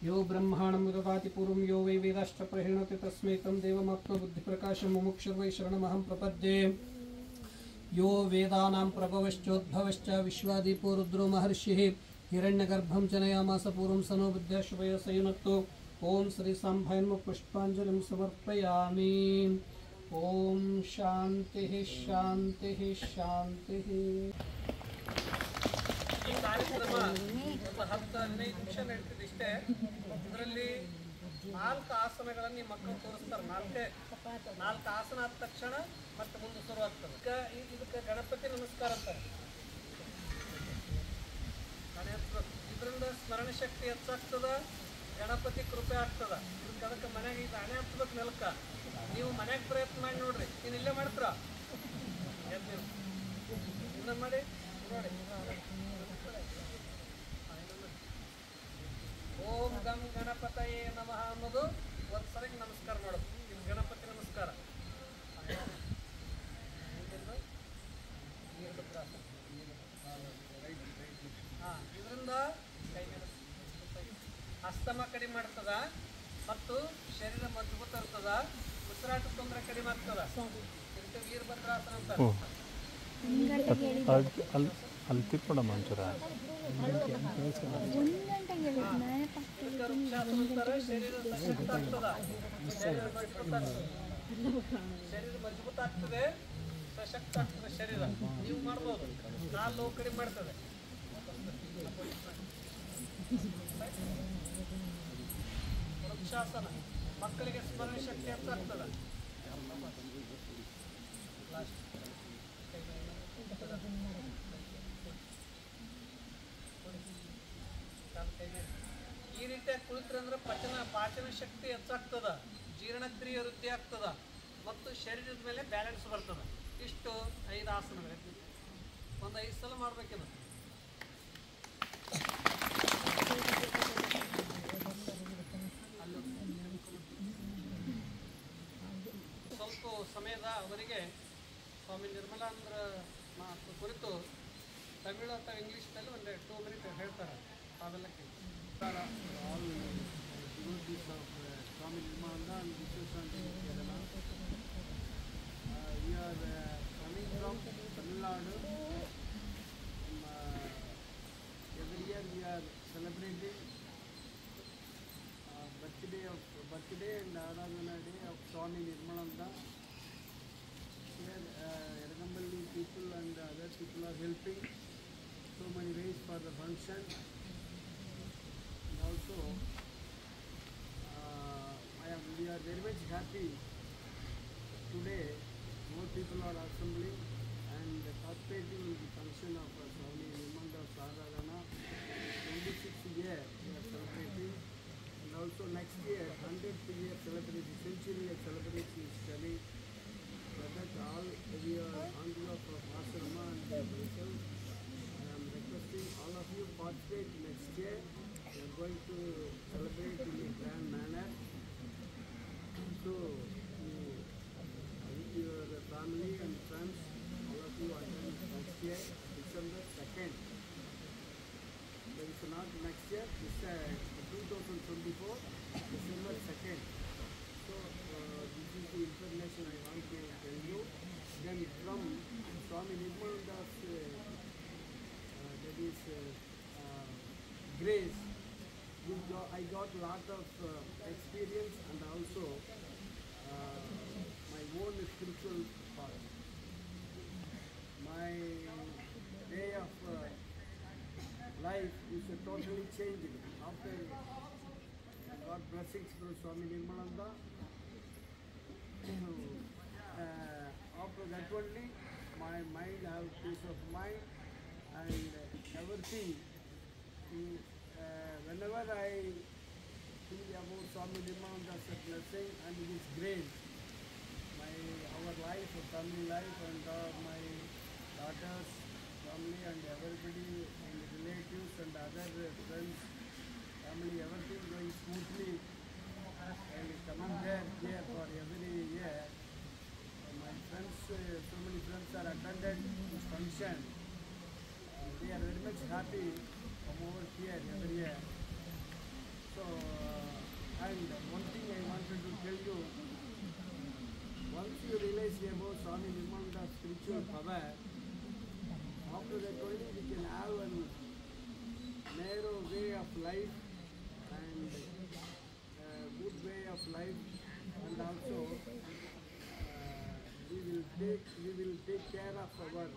यो ब्रह्माणं ददाति पूर्वं यो वै वेदाश्च प्रहिणोति तस्मै तं देवमात्मबुद्धिप्रकाशं मुमुक्षुर्वै शरणमहं प्रपद्ये. यो वेदानां प्रभवश्चोद्भवश्च विश्वादीपो रुद्रो महर्षिः हिरण्यगर्भं जनयामास पूर्वं सनो बुद्ध्या शुभया संयुनक्तो. ओं श्री सांभाय नमः. पुष्पाञ्जलिं समर्पयामि. ओं शान्तिः शान्तिः शान्तिः. ಈ ಕಾರ್ಯಕ್ರಮ 10-15 ನಿಮಿಷ ನಡೀತಿದೆ ಇಷ್ಟೇ. ಇದರಲ್ಲಿ 4 ಆಸನಗಳನ್ನು ನಿಮ್ಮ ಮಕ್ಕಳು ತೋರಿಸ್ತಾರೆ. ನಾಲ್ಕು ಆಸನ ಆದ ತಕ್ಷಣ ಮತ್ತೆ ಮುಂದೆ ಶುರು ಆಗ್ತದೆ. ಇದಕ್ಕೆ ಗಣಪತಿ ನಮಸ್ಕಾರ ಅಂತಾರೆ. ಇದರಿಂದ ಸ್ಮರಣ ಶಕ್ತಿ ಹೆಚ್ಚಾಗ್ತದ, ಗಣಪತಿ ಕೃಪೆ ಆಗ್ತದ. ಅದಕ್ಕೆ ಮನೆಗೆ ಇದು ಹಣೆ ಹಚ್ಬೇಕು ನೆಲಕ್ಕ. ನೀವು ಮನೆಗೆ ಪ್ರಯತ್ನ ಮಾಡಿ ನೋಡ್ರಿ. ನೀನು ಇಲ್ಲೇ ಮಾಡ್ತೀರ ಇನ್ನೂ ಮಾಡಿ ನೋಡಿ. ಓಂ ಗಂ ಗಣಪತಯೇ ನಮಃ ಅನ್ನೋದು ಒಂದು ಸರಿಗೆ ನಮಸ್ಕಾರ ಮಾಡೋದು. ಇದು ಗಣಪತಿ ನಮಸ್ಕಾರ. ಇದರಿಂದ ಅಸ್ತಮ ಕಡಿಮೆ ಮಾಡ್ತದ ಮತ್ತು ಶರೀರ ಮಜಬೂತ ಇರ್ತದ. ಉಸಿರಾಟ ತೊಂದರೆ ಕಡಿಮೆ ಆಗ್ತದ. ಇದಕ್ಕೆ ವೀರಭದ್ರಾಸನ ಅಂತಾರೆ. ಅಲ್ಲಿ ತಿಪ್ಪಡ ಮಂಚೂರ ಶರೀರ ಸಶಕ್ತ ಆಗ್ತದ, ಶರೀರ ಮಜಬೂತ ಆಗ್ತದೆ, ಸಶಕ್ತ ಆಗ್ತದೆ ಶರೀರ. ನೀವು ಮಾಡ್ಬೋದು. ಕಾಲು ಕಡಿಮೆ ಮಾಡ್ತದೆ. ವೃಕ್ಷಾಸನ ಮಕ್ಕಳಿಗೆ ಸ್ಮರಣ ಶಕ್ತಿ ಹೆಚ್ಚಾಗ್ತದೆ. ಈ ರೀತಿಯಾಗಿ ಕುಳಿತಂದ್ರೆ ಪಾಚನ ಶಕ್ತಿ ಹೆಚ್ಚಾಗ್ತದ, ಜೀರ್ಣಕ್ರಿಯೆ ವೃದ್ಧಿ ಆಗ್ತದ ಮತ್ತು ಶರೀರದ ಮೇಲೆ ಬ್ಯಾಲೆನ್ಸ್ ಬರ್ತದೆ. ಇಷ್ಟು 5 ಆಸನಗಳು. ಒಂದು 5 ಸಲ ಮಾಡ್ಬೇಕಿದು. ಸ್ವಲ್ಪ ಸಮಯದ ಅವರಿಗೆ ಸ್ವಾಮಿ ನಿರ್ಮಲಾನಂದರ ಮಾತು ಕುರಿತು ತಮಿಳು ಅಥವಾ ಇಂಗ್ಲೀಷ್ನಲ್ಲಿ ಒಂದು 2 ಮಿನಿಟ್ ಹೇಳ್ತಾರೆ. ಅವೆಲ್ಲ ಕೇಳಿ. all devotees of Swami Nirmananda and Vishwashanti Kerala. We are coming from Tamil Nadu. Every year we are celebrating birthday and Aradhana day of Swami Nirmananda. Here Ergamballi people and other people are helping so many ways for the function. Also, we are very much happy today. More people are assembling and participating in the function of Swami Nirmananda Sadhana. 26th year we are celebrating, and also next year 100th year celebration, century of celebration is coming. For that all we are on behalf of Ashrama and myself, I am requesting all of you participate next year. We are going to celebrate in a grand manner. So, with your family and friends, all of you attend next year, December 2nd. There is not next year, this 2024, December 2nd. So, this is the information I want to tell you. Then from Swami Nirmananda's, that is grace, I got a lot of experience and also my own spiritual path. My way of life is totally changed after I got blessings from Swami Nirmananda. After that only my mind have peace of mind and everything. Whenever I think about Swami Nirmananda's blessing and his grace, our life, family life, and my daughters, family, and everybody, and relatives, and other friends, family, everything going smoothly. And coming here for every year. My friends, so many friends are attended this function. They are very much happy come over here every year. So, and one thing I wanted to tell you, once you realize about Swami Nirmananda's spiritual power, after that only we can have a narrow way of life and a good way of life, and also we will take care of our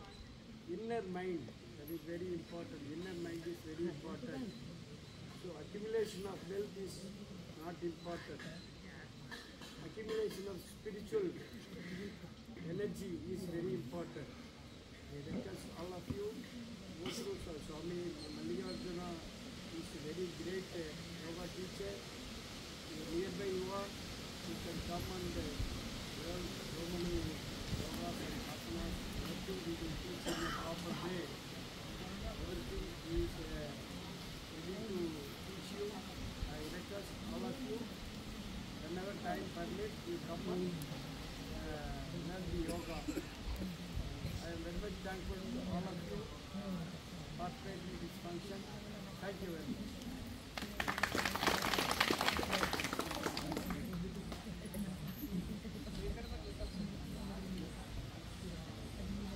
inner mind. That is very important. Inner mind is very important. So accumulation of wealth is not important. Accumulation of spiritual energy is very important. I request all of you go through Swami Mallikarjuna is a very great yoga teacher. Nearby you are, you can come and learn so many yogas and asanas. Everything we will teach in a proper way. Everything is ready to teach you. I request all of you, whenever time permits, you come and learn the yoga. I am very much thankful to all of you participating in this function. Thank you very much.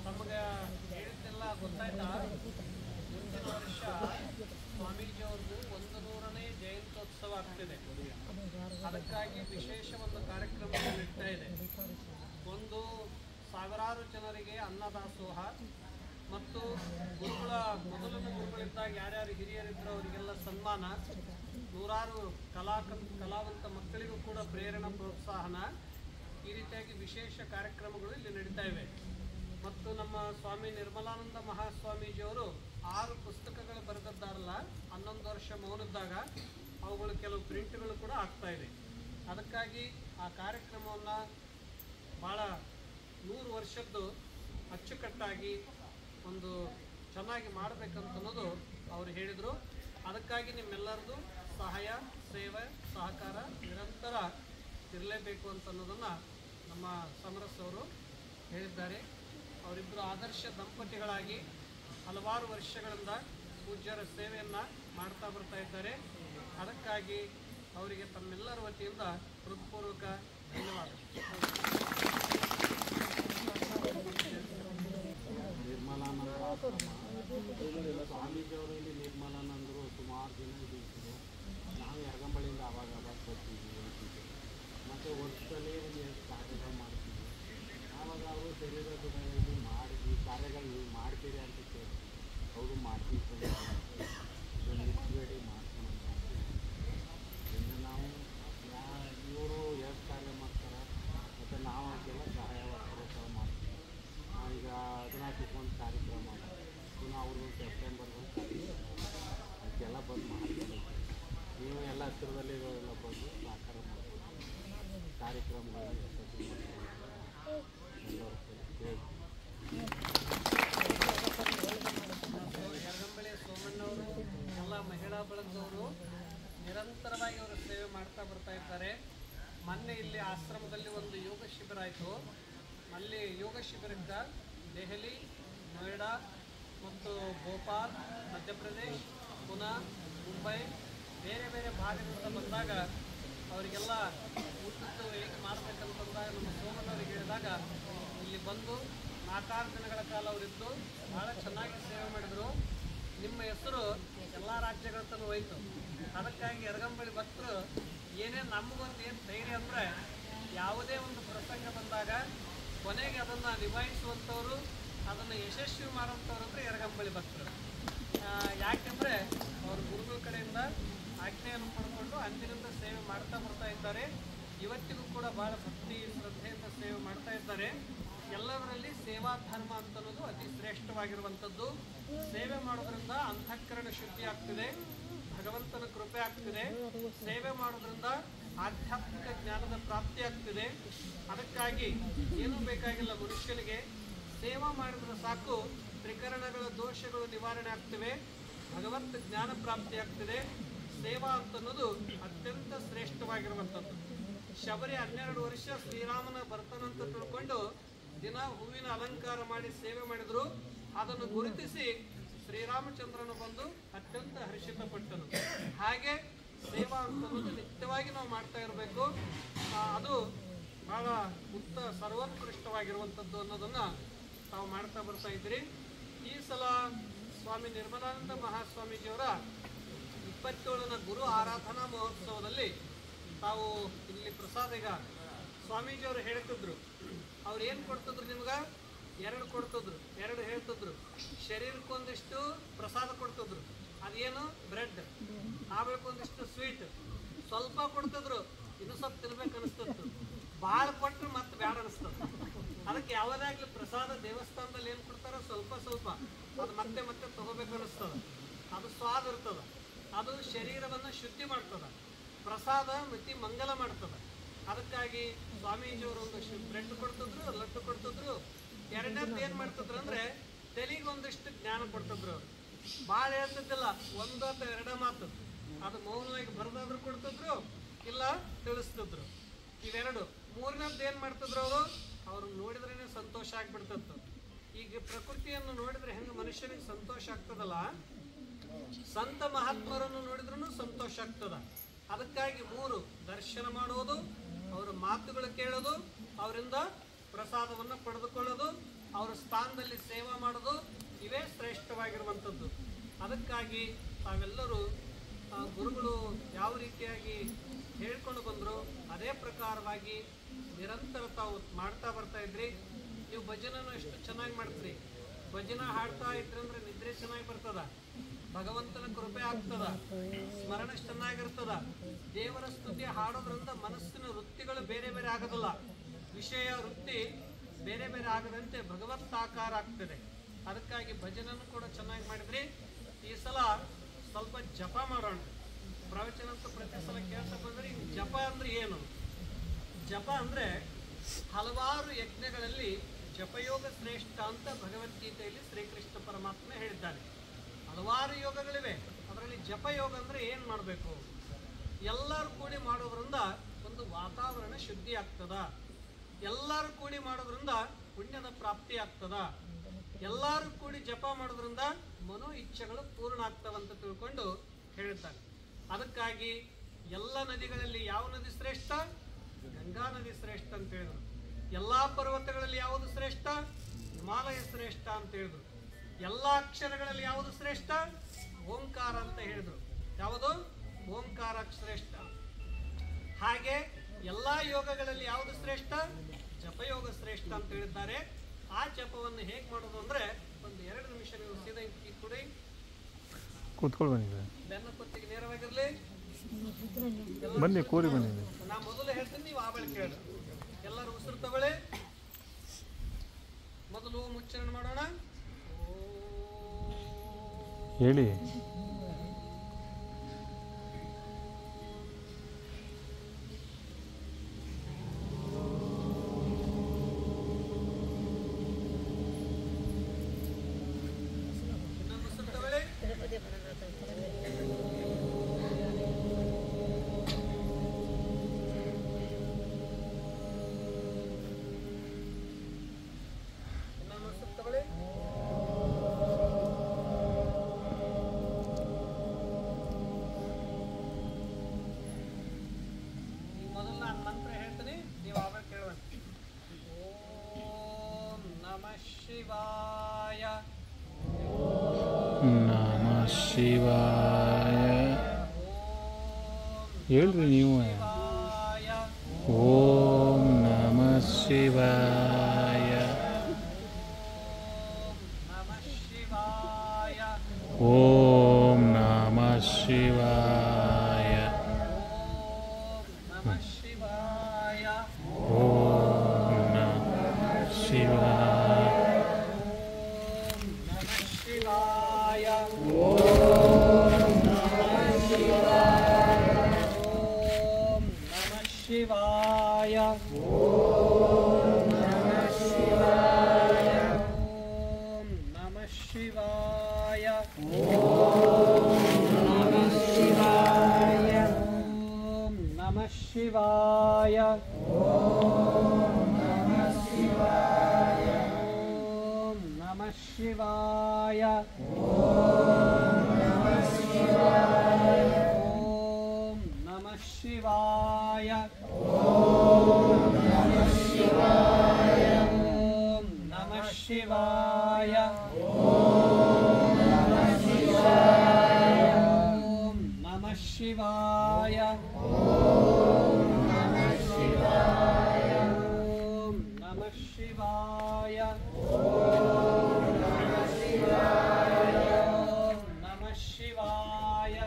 ನಮಗೆ ಹೇಳಿದ್ದೆಲ್ಲ ಗೊತ್ತಾಯ್ತಾ? ಮುಂದಿನ ವರ್ಷ ಸ್ವಾಮೀಜಿಯವ್ರದ್ದು 100ನೇ ಜಯಂತ್ಯೋತ್ಸವ ಆಗ್ತಿದೆ. ಅದಕ್ಕಾಗಿ ವಿಶೇಷ ಒಂದು ಕಾರ್ಯಕ್ರಮ ನಡೀತಾ ಇದೆ. ಒಂದು ಸಾವಿರಾರು ಜನರಿಗೆ ಅನ್ನದಾಸೋಹ ಮತ್ತು ಗುರುಗಳ ಮೊದಲನೇ ಗುರುಗಳಿದ್ದಾಗ ಯಾರ್ಯಾರು ಹಿರಿಯರಿದ್ದರು ಅವರಿಗೆಲ್ಲ ಸನ್ಮಾನ, ನೂರಾರು ಕಲಾವಂತ ಮಕ್ಕಳಿಗೂ ಕೂಡ ಪ್ರೇರಣಾ ಪ್ರೋತ್ಸಾಹನ, ಈ ರೀತಿಯಾಗಿ ವಿಶೇಷ ಕಾರ್ಯಕ್ರಮಗಳು ಇಲ್ಲಿ ನಡೀತಾ ಇವೆ. ಮತ್ತು ನಮ್ಮ ಸ್ವಾಮಿ ನಿರ್ಮಲಾನಂದ ಮಹಾಸ್ವಾಮೀಜಿಯವರು 6 ಪುಸ್ತಕಗಳು ಬರೆದಿದ್ದಾರಲ್ಲ, 11 ವರ್ಷ ಮೌನದಾಗ ಅವುಗಳು ಕೆಲವು ಪ್ರಿಂಟ್ಗಳು ಕೂಡ ಆಗ್ತಾ ಇದೆ. ಅದಕ್ಕಾಗಿ ಆ ಕಾರ್ಯಕ್ರಮವನ್ನು ಭಾಳ 100 ವರ್ಷದ್ದು ಅಚ್ಚುಕಟ್ಟಾಗಿ ಒಂದು ಚೆನ್ನಾಗಿ ಮಾಡಬೇಕಂತನ್ನೋದು ಅವರು ಹೇಳಿದರು. ಅದಕ್ಕಾಗಿ ನಿಮ್ಮೆಲ್ಲರದು ಸಹಾಯ, ಸೇವೆ, ಸಹಕಾರ ನಿರಂತರ ಇರಲೇಬೇಕು ಅಂತನ್ನೋದನ್ನು ನಮ್ಮ ಸಮರಸ್ ಅವರು ಹೇಳಿದ್ದಾರೆ. ಅವರಿಬ್ಬರು ಆದರ್ಶ ದಂಪತಿಗಳಾಗಿ ಹಲವಾರು ವರ್ಷಗಳಿಂದ ಪೂಜ್ಯರ ಸೇವೆಯನ್ನು ಮಾಡ್ತಾ ಬರ್ತಾ ಇದ್ದಾರೆ. ಅದಕ್ಕಾಗಿ ಅವರಿಗೆ ತಮ್ಮೆಲ್ಲರ ವತಿಯಿಂದ ಹೃತ್ಪೂರ್ವಕ ಧನ್ಯವಾದ. ನಿರ್ಮಲಾನಂದ ಸ್ವಾಮೀಜಿಯವರು ಇಲ್ಲಿ ನಿರ್ಮಲಾನಂದರು ಸುಮಾರು ದಿನ ಇದ್ದಿದ್ರು. ನಾವು ಯರಗಂಬಳಿಯಿಂದ ಆವಾಗ ಬರ್ತೀವಿ ಹೇಳ್ತಿದ್ವಿ, ಮತ್ತು ವರ್ಷದಲ್ಲೇ ಒಂದು 2 ಕಾರ್ಯಗಳು ಮಾಡ್ತೀವಿ. ಆವಾಗ ಅವರು ಶರೀರ ದುಡಿದು ಮಾಡಿದ್ವಿ, ಕಾರ್ಯಗಳು ಮಾಡ್ತೀರಿ ಅಂತ ಕೇಳಿ ಅವರು ಮಾಡ್ತಿರ್ತಾರೆ, ನಿಲ್ಲಿಸಬೇಡಿ ಮಾಡ್ಕೊಂಡು ಇನ್ನು ನಾವು ಇವರು 2 ಕಾರ್ಯ ಮಾಡ್ತಾರೆ, ಮತ್ತು ನಾವು ಅದಕ್ಕೆಲ್ಲ ಸಹಾಯ ಪ್ರೋತ್ಸಾಹ ಮಾಡ್ತೀವಿ. ಈಗ 14ಕ್ಕೆ ಒಂದು ಕಾರ್ಯಕ್ರಮ ಮಾಡ್ತೀವಿ, ಇನ್ನು ಅವ್ರಿಗೂ ಸೆಪ್ಟೆಂಬರ್ಗೆ ಒಂದು ಕಾರ್ಯಕ್ರಮ, ಅದಕ್ಕೆಲ್ಲ ಬಂದು ಮಾಡ್ತೀವಿ. ನೀವು ಎಲ್ಲ ಹತ್ತಿರದಲ್ಲಿ ಇರೋರೆಲ್ಲ ಬಂದು ಸಹಕಾರ ಮಾಡ್ತೀವಿ, ಕಾರ್ಯಕ್ರಮಗಳಲ್ಲಿ ಯಶಸ್ವಿ ಮಾಡ್ತೀವಿ. ಯರಗಂಬಳಿ ಸೋಮಣ್ಣವರು ಎಲ್ಲ ಮಹಿಳಾ ಬಳಗದವರು ನಿರಂತರವಾಗಿ ಅವರು ಸೇವೆ ಮಾಡ್ತಾ ಬರ್ತಾ ಇದ್ದಾರೆ. ಮೊನ್ನೆ ಇಲ್ಲಿ ಆಶ್ರಮದಲ್ಲಿ ಒಂದು ಯೋಗ ಶಿಬಿರ ಆಯಿತು. ಅಲ್ಲಿ ಯೋಗ ಶಿಬಿರಕ್ಕೆ ದೆಹಲಿ, ನೋಯ್ಡಾ ಮತ್ತು ಭೋಪಾಲ್, ಮಧ್ಯಪ್ರದೇಶ್, ಪುನಾ, ಮುಂಬೈ ಬೇರೆ ಬೇರೆ ಭಾಗದಿಂದ ಬಂದಾಗ ಅವರಿಗೆಲ್ಲ ಊಟದ ಹೇಗೆ ಮಾಡಬೇಕಂತಂದಾಗ ನಮ್ಮ ಸೋಮಣ್ಣವ್ರಿಗೆ ಹೇಳಿದಾಗ ಇಲ್ಲಿ ಬಂದು 4-6 ದಿನಗಳ ಕಾಲ ಅವರಿದ್ದು ಭಾಳ ಚೆನ್ನಾಗಿ ಸೇವೆ ಮಾಡಿದರು. ನಿಮ್ಮ ಹೆಸರು ಎಲ್ಲ ರಾಜ್ಯಗಳ ತನಕ ಹೋಯಿತು. ಅದಕ್ಕಾಗಿ ಯರಗಂಬಳಿ ಭಕ್ತರು ಏನೇನು ನಮಗೊಂದು ಏನು ಧೈರ್ಯ ಅಂದರೆ, ಯಾವುದೇ ಒಂದು ಪ್ರಸಂಗ ಬಂದಾಗ ಕೊನೆಗೆ ಅದನ್ನು ನಿಭಾಯಿಸುವಂಥವ್ರು, ಅದನ್ನು ಯಶಸ್ವಿ ಮಾಡುವಂಥವ್ರು ಅಂದರೆ ಯರಗಂಬಳಿ ಭಕ್ತರು. ಯಾಕೆಂದರೆ ಅವರು ಗುರುಗಳ ಕಡೆಯಿಂದ ಆಜ್ಞೆಯನ್ನು ಪಡ್ಕೊಂಡು ಅಂದಿನಿಂದ ಸೇವೆ ಮಾಡ್ತಾ ಬರ್ತಾ ಇದ್ದಾರೆ. ಇವತ್ತಿಗೂ ಕೂಡ ಭಾಳ ಭಕ್ತಿ ಶ್ರದ್ಧೆಯಿಂದ ಸೇವೆ ಮಾಡ್ತಾ ಇದ್ದಾರೆ. ಎಲ್ಲದರಲ್ಲಿ ಸೇವಾ ಧರ್ಮ ಅಂತನ್ನೋದು ಅತಿ ಶ್ರೇಷ್ಠವಾಗಿರುವಂಥದ್ದು. ಸೇವೆ ಮಾಡೋದ್ರಿಂದ ಅಂತಃಕರಣ ಶುದ್ಧಿ ಆಗ್ತಿದೆ, ಭಗವಂತನ ಕೃಪೆ ಆಗ್ತಿದೆ. ಸೇವೆ ಮಾಡೋದ್ರಿಂದ ಆಧ್ಯಾತ್ಮಿಕ ಜ್ಞಾನದ ಪ್ರಾಪ್ತಿ ಆಗ್ತಿದೆ. ಅದಕ್ಕಾಗಿ ಏನೂ ಬೇಕಾಗಿಲ್ಲ, ಮನುಷ್ಯನಿಗೆ ಸೇವಾ ಮಾಡಿದ್ರೆ ಸಾಕು, ತ್ರಿಕರಣಗಳ ದೋಷಗಳು ನಿವಾರಣೆ ಆಗ್ತಿವೆ, ಭಗವಂತ ಜ್ಞಾನ ಪ್ರಾಪ್ತಿ ಆಗ್ತಿದೆ. ಸೇವಾ ಅಂತನ್ನೋದು ಅತ್ಯಂತ ಶ್ರೇಷ್ಠವಾಗಿರುವಂಥದ್ದು. ಶಬರಿ 12 ವರ್ಷ ಶ್ರೀರಾಮನ ಬರ್ತಾನಂತ ತಿಳ್ಕೊಂಡು ದಿನ ಹೂವಿನ ಅಲಂಕಾರ ಮಾಡಿ ಸೇವೆ ಮಾಡಿದ್ರು. ಅದನ್ನು ಗುರುತಿಸಿ ಶ್ರೀರಾಮಚಂದ್ರನು ಬಂದು ಅತ್ಯಂತ ಹರ್ಷಿತಪಟ್ಟನು. ಹಾಗೆ ಸೇವಾ ಅಂತನ್ನೋದು ನಿತ್ಯವಾಗಿ ನಾವು ಮಾಡ್ತಾ ಇರಬೇಕು. ಅದು ಬಹಳ ಸರ್ವೋತ್ಕೃಷ್ಟವಾಗಿರುವಂಥದ್ದು ಅನ್ನೋದನ್ನು ತಾವು ಮಾಡ್ತಾ ಬರ್ತಾ ಇದ್ದೀರಿ. ಈ ಸಲ ಸ್ವಾಮಿ ನಿರ್ಮಲಾನಂದ ಮಹಾಸ್ವಾಮೀಜಿಯವರ 27ನ ಗುರು ಆರಾಧನಾ ಮಹೋತ್ಸವದಲ್ಲಿ ತಾವು ಇಲ್ಲಿ ಪ್ರಸಾದ, ಈಗ ಸ್ವಾಮೀಜಿಯವರು ಹೇಳ್ತಿದ್ರು, ಅವ್ರು ಏನು ಕೊಡ್ತಿದ್ರು ನಿಮ್ಗೆ? 2 ಕೊಡ್ತಿದ್ರು, 2 ಹೇಳ್ತಿದ್ರು. ಶರೀರಕ್ಕೊಂದಿಷ್ಟು ಪ್ರಸಾದ ಕೊಡ್ತಿದ್ರು, ಅದೇನು ಬ್ರೆಡ್, ಆಮೇಲೆ ಒಂದಿಷ್ಟು ಸ್ವೀಟ್. ಸ್ವಲ್ಪ ಕೊಡ್ತಿದ್ರು, ಇನ್ನು ಸ್ವಲ್ಪ ತಿನ್ಬೇಕು ಅನಿಸ್ತತ್ತು. ಭಾಳ ಕೊಟ್ಟರು ಮತ್ತೆ ಬ್ಯಾಡ ಅನಿಸ್ತದ. ಅದಕ್ಕೆ ಯಾವುದಾಗ್ಲಿ ಪ್ರಸಾದ ದೇವಸ್ಥಾನದಲ್ಲಿ ಏನು ಕೊಡ್ತಾರೋ ಸ್ವಲ್ಪ ಸ್ವಲ್ಪ ಅದು ಮತ್ತೆ ಮತ್ತೆ ತಗೋಬೇಕು ಅನಿಸ್ತದ. ಅದು ಸ್ವಾದ ಇರ್ತದ, ಅದು ಶರೀರವನ್ನು ಶುದ್ಧಿ ಮಾಡ್ತದ. ಪ್ರಸಾದ ಮಿತಿ ಮಂಗಲ ಮಾಡ್ತದ. ಅದಕ್ಕಾಗಿ ಸ್ವಾಮೀಜಿಯವರು ಒಂದಷ್ಟು ಬ್ರೆಡ್ ಕೊಡ್ತಿದ್ರು, ಲಡ್ಡು ಕೊಡ್ತಿದ್ರು. ಎರಡನೇದು ಏನು ಮಾಡ್ತಿದ್ರು ಅಂದರೆ ತೆಲಿಗೆ ಒಂದಿಷ್ಟು ಜ್ಞಾನ ಕೊಡ್ತಿದ್ರು. ಅವರು ಭಾಳ ಹೇಳ್ತಿದ್ದಿಲ್ಲ, ಒಂದು ಅಥವಾ ಎರಡ ಮಾತು. ಅದು ಮೌನವಾಗಿ ಬರೆದಾದ್ರೂ ಕೊಡ್ತಿದ್ರು, ಇಲ್ಲ ತಿಳಿಸ್ತಿದ್ರು. ಇವೆರಡು. ಮೂರನೇದ್ದು ಏನು ಮಾಡ್ತಿದ್ರು ಅವರು ನೋಡಿದ್ರೇ ಸಂತೋಷ ಆಗ್ಬಿಡ್ತಿತ್ತು. ಈಗ ಪ್ರಕೃತಿಯನ್ನು ನೋಡಿದ್ರೆ ಹೆಂಗೆ ಮನುಷ್ಯನಿಗೆ ಸಂತೋಷ ಆಗ್ತದಲ್ಲ, ಸಂತ ಮಹಾತ್ಮರನ್ನು ನೋಡಿದ್ರೂ ಸಂತೋಷ ಆಗ್ತದ. ಅದಕ್ಕಾಗಿ 3 ದರ್ಶನ ಮಾಡೋದು, ಅವರ ಮಾತುಗಳು ಕೇಳೋದು, ಅವರಿಂದ ಪ್ರಸಾದವನ್ನು ಪಡೆದುಕೊಳ್ಳೋದು, ಅವರ ಸ್ಥಾನದಲ್ಲಿ ಸೇವಾ ಮಾಡೋದು, ಇವೇ ಶ್ರೇಷ್ಠವಾಗಿರುವಂಥದ್ದು. ಅದಕ್ಕಾಗಿ ತಾವೆಲ್ಲರೂ ಗುರುಗಳು ಯಾವ ರೀತಿಯಾಗಿ ಹೇಳ್ಕೊಂಡು ಬಂದರು ಅದೇ ಪ್ರಕಾರವಾಗಿ ನಿರಂತರ ತಾವು ಮಾಡ್ತಾ ಬರ್ತಾ ಇದ್ರಿ. ನೀವು ಭಜನನ್ನು ಎಷ್ಟು ಚೆನ್ನಾಗಿ ಮಾಡ್ತೀರಿ. ಭಜನ ಹಾಡ್ತಾ ಇದ್ರಿ ಅಂದ್ರೆ ನಿದ್ರೆ ಚೆನ್ನಾಗಿ ಬರ್ತದ, ಭಗವಂತನ ಕೃಪೆ ಆಗ್ತದ, ಸ್ಮರಣ ಚೆನ್ನಾಗಿರ್ತದ. ದೇವರ ಸ್ತುತಿ ಹಾಡೋದ್ರಿಂದ ಮನಸ್ಸಿನ ವೃತ್ತಿಗಳು ಬೇರೆ ಬೇರೆ ಆಗೋದಿಲ್ಲ. ವಿಷಯ ವೃತ್ತಿ ಬೇರೆ ಬೇರೆ ಆಗದಂತೆ ಭಗವತ್ ಆಕಾರ ಆಗ್ತದೆ. ಅದಕ್ಕಾಗಿ ಭಜನನ್ನು ಕೂಡ ಚೆನ್ನಾಗಿ ಮಾಡಿದ್ರಿ. ಈ ಸಲ ಸ್ವಲ್ಪ ಜಪ ಮಾಡೋಣ. ಪ್ರವಚನ ಅಂತ ಪ್ರತಿ ಸಲ ಕೇಳ್ತಾ ಬಂದ್ರೆ ಜಪ ಅಂದ್ರೆ ಏನು? ಜಪ ಅಂದ್ರೆ ಹಲವಾರು ಯಜ್ಞಗಳಲ್ಲಿ ಜಪಯೋಗ ಶ್ರೇಷ್ಠ ಅಂತ ಭಗವದ್ಗೀತೆಯಲ್ಲಿ ಶ್ರೀಕೃಷ್ಣ ಪರಮಾತ್ಮ ಹೇಳಿದ್ದಾನೆ. ಹಲವಾರು ಯೋಗಗಳಿವೆ, ಅದರಲ್ಲಿ ಜಪಯೋಗ ಅಂದರೆ ಏನು ಮಾಡಬೇಕು? ಎಲ್ಲರೂ ಕೂಡಿ ಮಾಡೋದ್ರಿಂದ ಒಂದು ವಾತಾವರಣ ಶುದ್ಧಿ ಆಗ್ತದ. ಎಲ್ಲರೂ ಕೂಡಿ ಮಾಡೋದ್ರಿಂದ ಪುಣ್ಯದ ಪ್ರಾಪ್ತಿ ಆಗ್ತದ. ಎಲ್ಲರೂ ಕೂಡಿ ಜಪ ಮಾಡೋದ್ರಿಂದ ಮನೋ ಇಚ್ಛೆಗಳು ಪೂರ್ಣ ಆಗ್ತವಂತ ತಿಳ್ಕೊಂಡು ಹೇಳಿದ್ದಾನೆ. ಅದಕ್ಕಾಗಿ ಎಲ್ಲ ನದಿಗಳಲ್ಲಿ ಯಾವ ನದಿ ಶ್ರೇಷ್ಠ? ಗಂಗಾ ನದಿ ಶ್ರೇಷ್ಠ ಅಂತ ಹೇಳಿದ್ರು. ಎಲ್ಲ ಪರ್ವತಗಳಲ್ಲಿ ಯಾವುದು ಶ್ರೇಷ್ಠ? ಹಿಮಾಲಯ ಶ್ರೇಷ್ಠ ಅಂತ ಹೇಳಿದ್ರು. ಎಲ್ಲ ಅಕ್ಷರಗಳಲ್ಲಿ ಯಾವುದು ಶ್ರೇಷ್ಠ? ಓಂಕಾರ ಅಂತ ಹೇಳಿದ್ರು. ಯಾವುದು? ಓಂಕಾರ ಶ್ರೇಷ್ಠ. ಹಾಗೆ ಎಲ್ಲ ಯೋಗಗಳಲ್ಲಿ ಯಾವುದು ಶ್ರೇಷ್ಠ? ಜಪಯೋಗ ಶ್ರೇಷ್ಠ ಅಂತ ಹೇಳಿದ್ದಾರೆ. ಆ ಜಪವನ್ನು ಹೇಗೆ ಮಾಡೋದು ಅಂದರೆ ಒಂದು 2 ನಿಮಿಷ ನೀವು ಸೀದಾ ಈ ಕುಡಿ ಕೂತ್ಕೊಂಡು ಬಂದಿದೆ. ಬೆನ್ನ ಕೊತ್ತಿಗೆ ನೇರವಾಗಿರಲಿ. ಬನ್ನಿ ಕೂರಿ ಬಂದಿದೆ. ನಾ ಮೊದಲು ಹೇಳ್ತೀನಿ, ನೀವು ಆ ಬಳಿ ಕೇಳಿ. ಎಲ್ಲರೂ ಉಸಿರು ತಗೊಳ್ಳಿ. ಮೊದಲು ಉಚ್ಚಾರಣೆ ಮಾಡೋಣ. ಹೇಳಿ. ಇನ್ನೊಂದು ಉಸಿರು ತಗೊಳ್ಳಿ. ಇನ್ನೊಂದು ಉಸಿರು ತಗೊಳ್ಳಿ. ಈಗ ಮೊದಲು ನಾನು ಮಂತ್ರ ಹೇಳ್ತೀನಿ, ನೀವು ಆವಾಗ ಕೇಳುವಂತೆ. ಓಂ ನಮಃ ಶಿವಾಯ. ನಮಃ ಶಿವಾಯ. ಹೇಳ್ರಿ ನೀವು. ಶಿವಾಯ. ಓಂ ನಮಃ ಶಿವಾಯ. ನಮಃ ಶಿವಾಯ. ಓಂ ನಮಃ ಶಿವಾಯ. ನಮಃ ಶಿವಾಯ. ಓಂ ನಮಃ ಶಿವಾಯ. ನಮಃ ಶಿವಾಯ. ಶಿವಾಯ. ಓಂ ನಮಃ ಶಿವಾಯ. ಓಂ ನಮಃ ಶಿವಾಯ. ಓಂ ನಮಃ ಶಿವಾಯ. ಓಂ ನಮಃ ಶಿವಾಯ. ಓಂ ನಮಃ ಶಿವಾಯ. ಓಂ ನಮಃ ಶಿವಾಯ. ಓಂ ನಮಃ ಶಿವಾಯ. ಓಂ ನಮಃ ಶಿವಾಯ. ಓಂ ನಮಃ ಶಿವಾಯ. ಓಂ ನಮಃ ಶಿವಾಯ. ಓಂ ನಮಃ ಶಿವಾಯ. ಓಂ ನಮಃ ಶಿವಾಯ. ಓಂ ನಮಃ ಶಿವಾಯ. ಓಂ ನಮಃ ಶಿವಾಯ. ಓಂ ನಮಃ ಶಿವಾಯ. ಓಂ ನಮಃ ಶಿವಾಯ.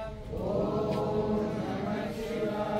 ಓಂ ನಮಃ ಶಿವಾಯ.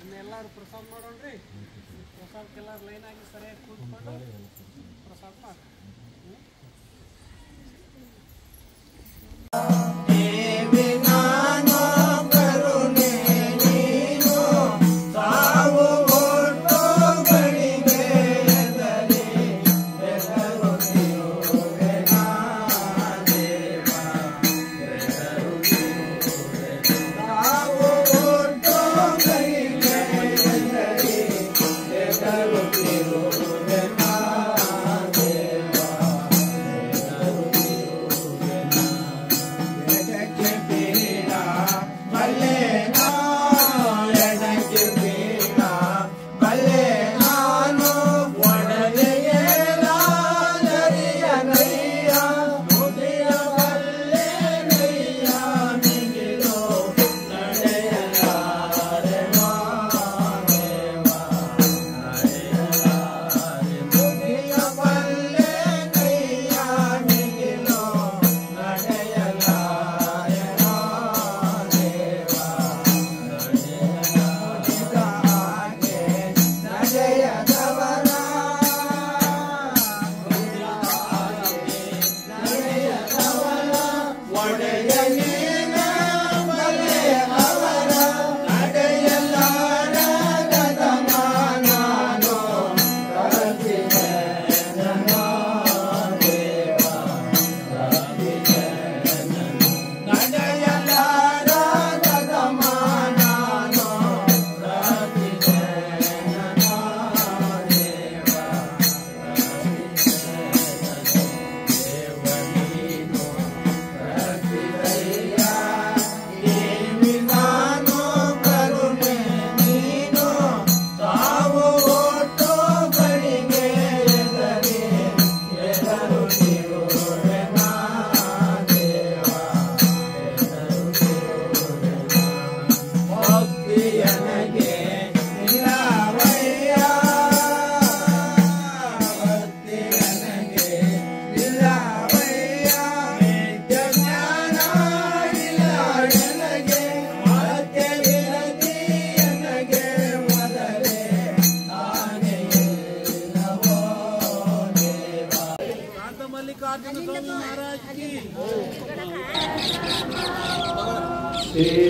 ಇನ್ನೆಲ್ಲರೂ ಪ್ರಸಾದ ಮಾಡೋಣ್ರಿ. ಪ್ರಸಾದಕ್ಕೆಲ್ಲರೂ ಲೈನಾಗಿ ಸರಿಯಾಗಿ ಕೂತ್ಕೊಂಡು ಪ್ರಸಾದ ಮಾಡಿ.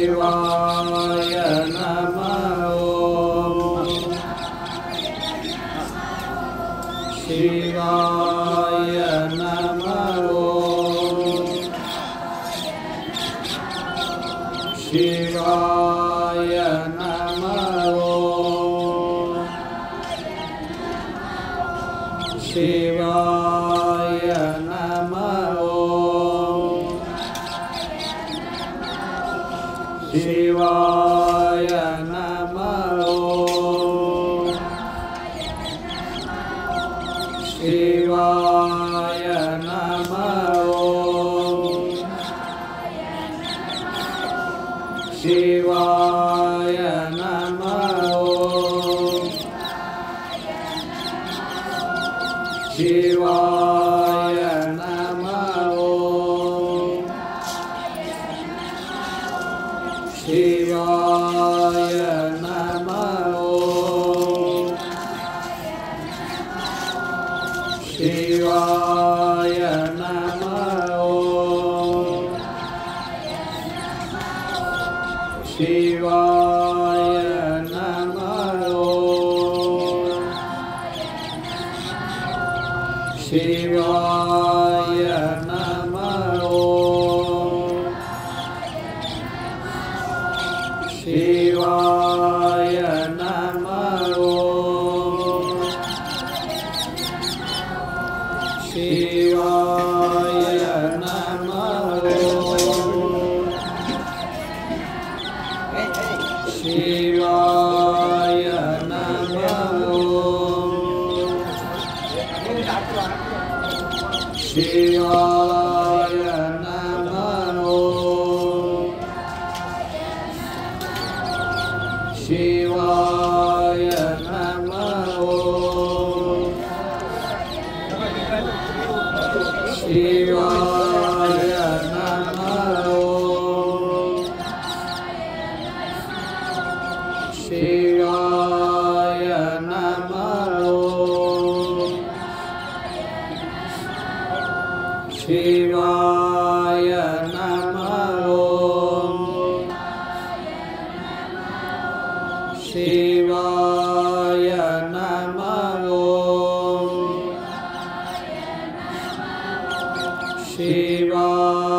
शिवाय नमः शिवाय नमः शिवाय नमः शिवाय नमः शिवाय नमः शिवाय नमः शिवाय नमः शिवाय नमः शिवाय नमः शिवाय नमः शिवाय नमः शिवाय नमः शिवाय नमः शिवाय नमः शिवाय नमः शिवाय नमः शिवाय नमः शिवाय नमः शिवाय ಶಿವಾಯ ನಮಃ ಓಂ ಶಿವಾಯ ನಮಃ ಓಂ ಶಿವಾಯ